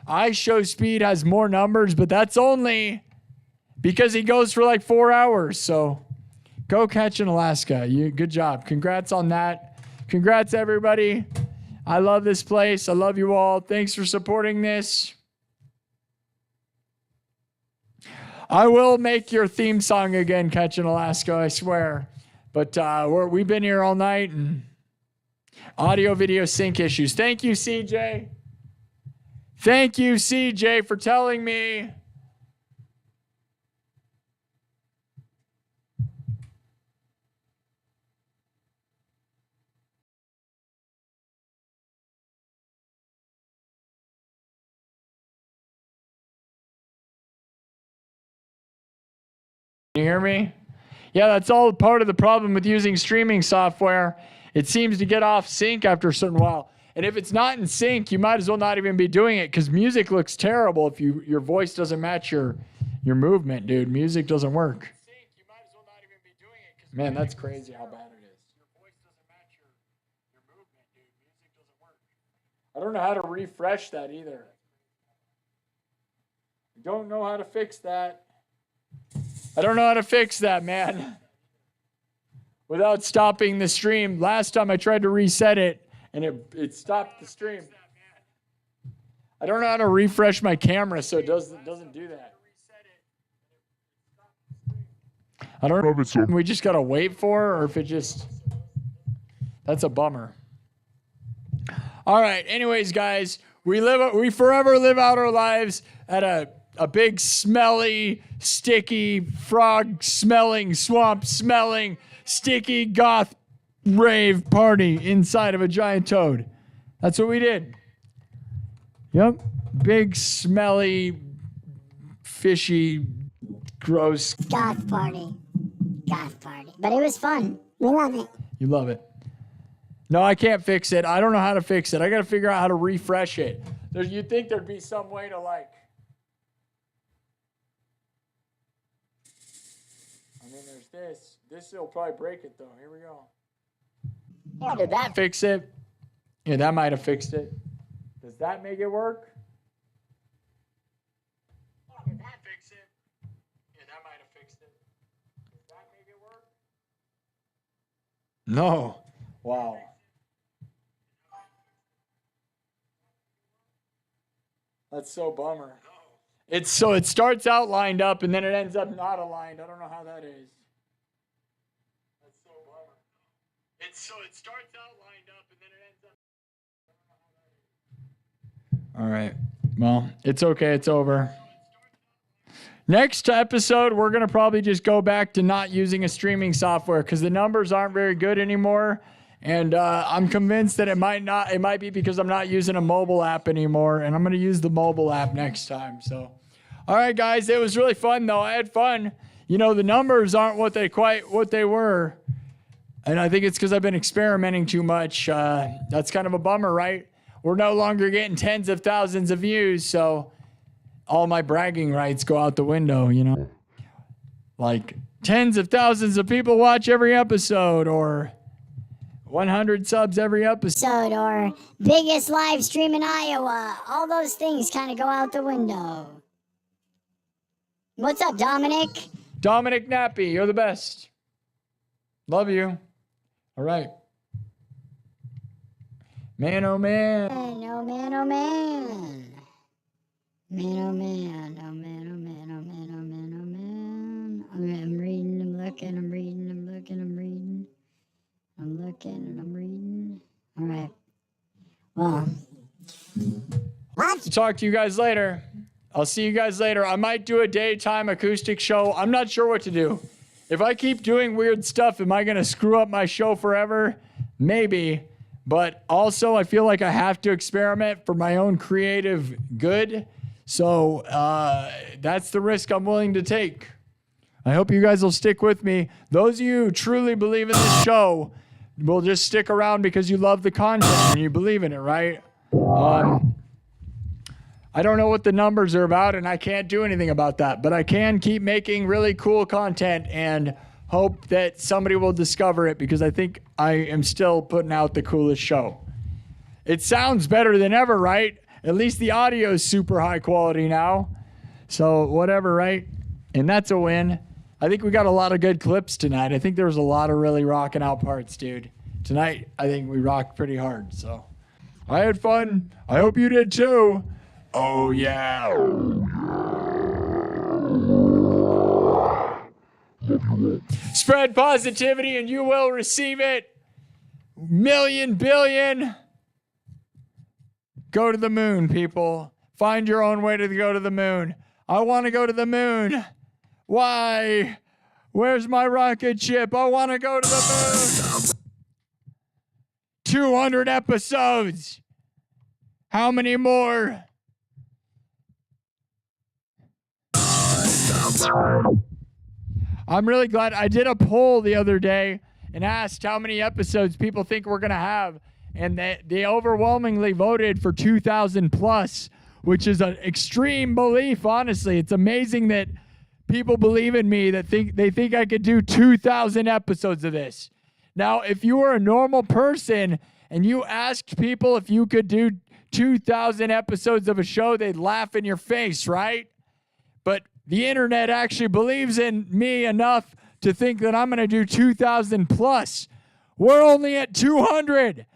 S2: iShowSpeed has more numbers, but that's only because he goes for like 4 hours. So go Catchin' Alaska. Good job. Congrats on that. Congrats, everybody. I love this place. I love you all. Thanks for supporting this. I will make your theme song again, Catchin' Alaska, I swear. But we've been here all night and audio video sync issues. Thank you, CJ. Thank you, CJ, for telling me. Can you hear me? Yeah, that's all part of the problem with using streaming software. It seems to get off sync after a certain while. And if it's not in sync, you might as well not even be doing it because music looks terrible if your voice doesn't match your movement, dude. Music doesn't work. Man, that's crazy how bad it is. Your voice doesn't match your movement, dude. Music doesn't work. I don't know how to refresh that either. I don't know how to fix that. I don't know how to fix that, man. Without stopping the stream. Last time I tried to reset it, and it stopped the stream. I don't know how to refresh my camera so it doesn't do that. I don't know if it's we just gotta wait for or if it just. That's a bummer. All right. Anyways, guys, we forever live out our lives at a big smelly, sticky, frog smelling, swamp smelling, sticky goth rave party inside of a giant toad. That's what we did. Yep. Big, smelly, fishy, gross.
S3: Goth party. Goth party. But it was fun. We love it.
S2: You love it. No, I can't fix it. I don't know how to fix it. I got to figure out how to refresh it. You'd think there'd be some way to like. I mean, there's this. This will probably break it though. Here we go. Oh, did that fix it? Yeah, that might have fixed it. Does that make it work? Oh, did that fix it? Yeah, that might have fixed it. Does that make it work? No. Wow. That's so bummer. It starts out lined up and then it ends up not aligned. I don't know how that is. That's so bummer. It starts out lined up and then it ends up. All right. Well, it's okay. It's over. Next episode, we're going to probably just go back to not using a streaming software because the numbers aren't very good anymore. And I'm convinced that it might be because I'm not using a mobile app anymore. And I'm going to use the mobile app next time. So, all right, guys, it was really fun, though. I had fun. You know, the numbers aren't what they were. And I think it's because I've been experimenting too much. That's kind of a bummer, right? We're no longer getting tens of thousands of views. So all my bragging rights go out the window, you know? Like tens of thousands of people watch every episode or 100 subs every episode.
S3: Or biggest live stream in Iowa. All those things kind of go out the window. What's up, Dominic?
S2: Dominic Nappy, you're the best. Love you. All right. Man, oh man.
S3: Oh man, oh man. Man, oh man, oh man, oh man, oh man, oh man, oh man. I'm reading, I'm looking, I'm reading, I'm looking, I'm reading. I'm looking and I'm reading. All right. Well.
S2: I'll talk to you guys later. I'll see you guys later. I might do a daytime acoustic show. I'm not sure what to do. If I keep doing weird stuff, am I going to screw up my show forever? Maybe. But also, I feel like I have to experiment for my own creative good. So that's the risk I'm willing to take. I hope you guys will stick with me. Those of you who truly believe in this show will just stick around because you love the content and you believe in it, right? I don't know what the numbers are about, and I can't do anything about that. But I can keep making really cool content and hope that somebody will discover it because I think I am still putting out the coolest show. It sounds better than ever, right? At least the audio is super high quality now. So whatever, right? And that's a win. I think we got a lot of good clips tonight. I think there was a lot of really rocking out parts, dude. Tonight, I think we rocked pretty hard. So I had fun. I hope you did too. Oh, yeah. Spread positivity and you will receive it. Million, billion. Go to the moon, people. Find your own way to go to the moon. I want to go to the moon. Why? Where's my rocket ship? I want to go to the moon. 200 episodes. How many more? I'm really glad. I did a poll the other day and asked how many episodes people think we're going to have. And they overwhelmingly voted for 2,000 plus, which is an extreme belief, honestly. It's amazing that people believe in me, that they think I could do 2,000 episodes of this. Now, if you were a normal person and you asked people if you could do 2,000 episodes of a show, they'd laugh in your face, right? But the internet actually believes in me enough to think that I'm going to do 2,000 plus. We're only at 200.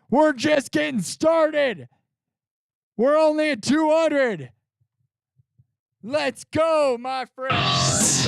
S2: We're just getting started. We're only at 200. Let's go, my friends.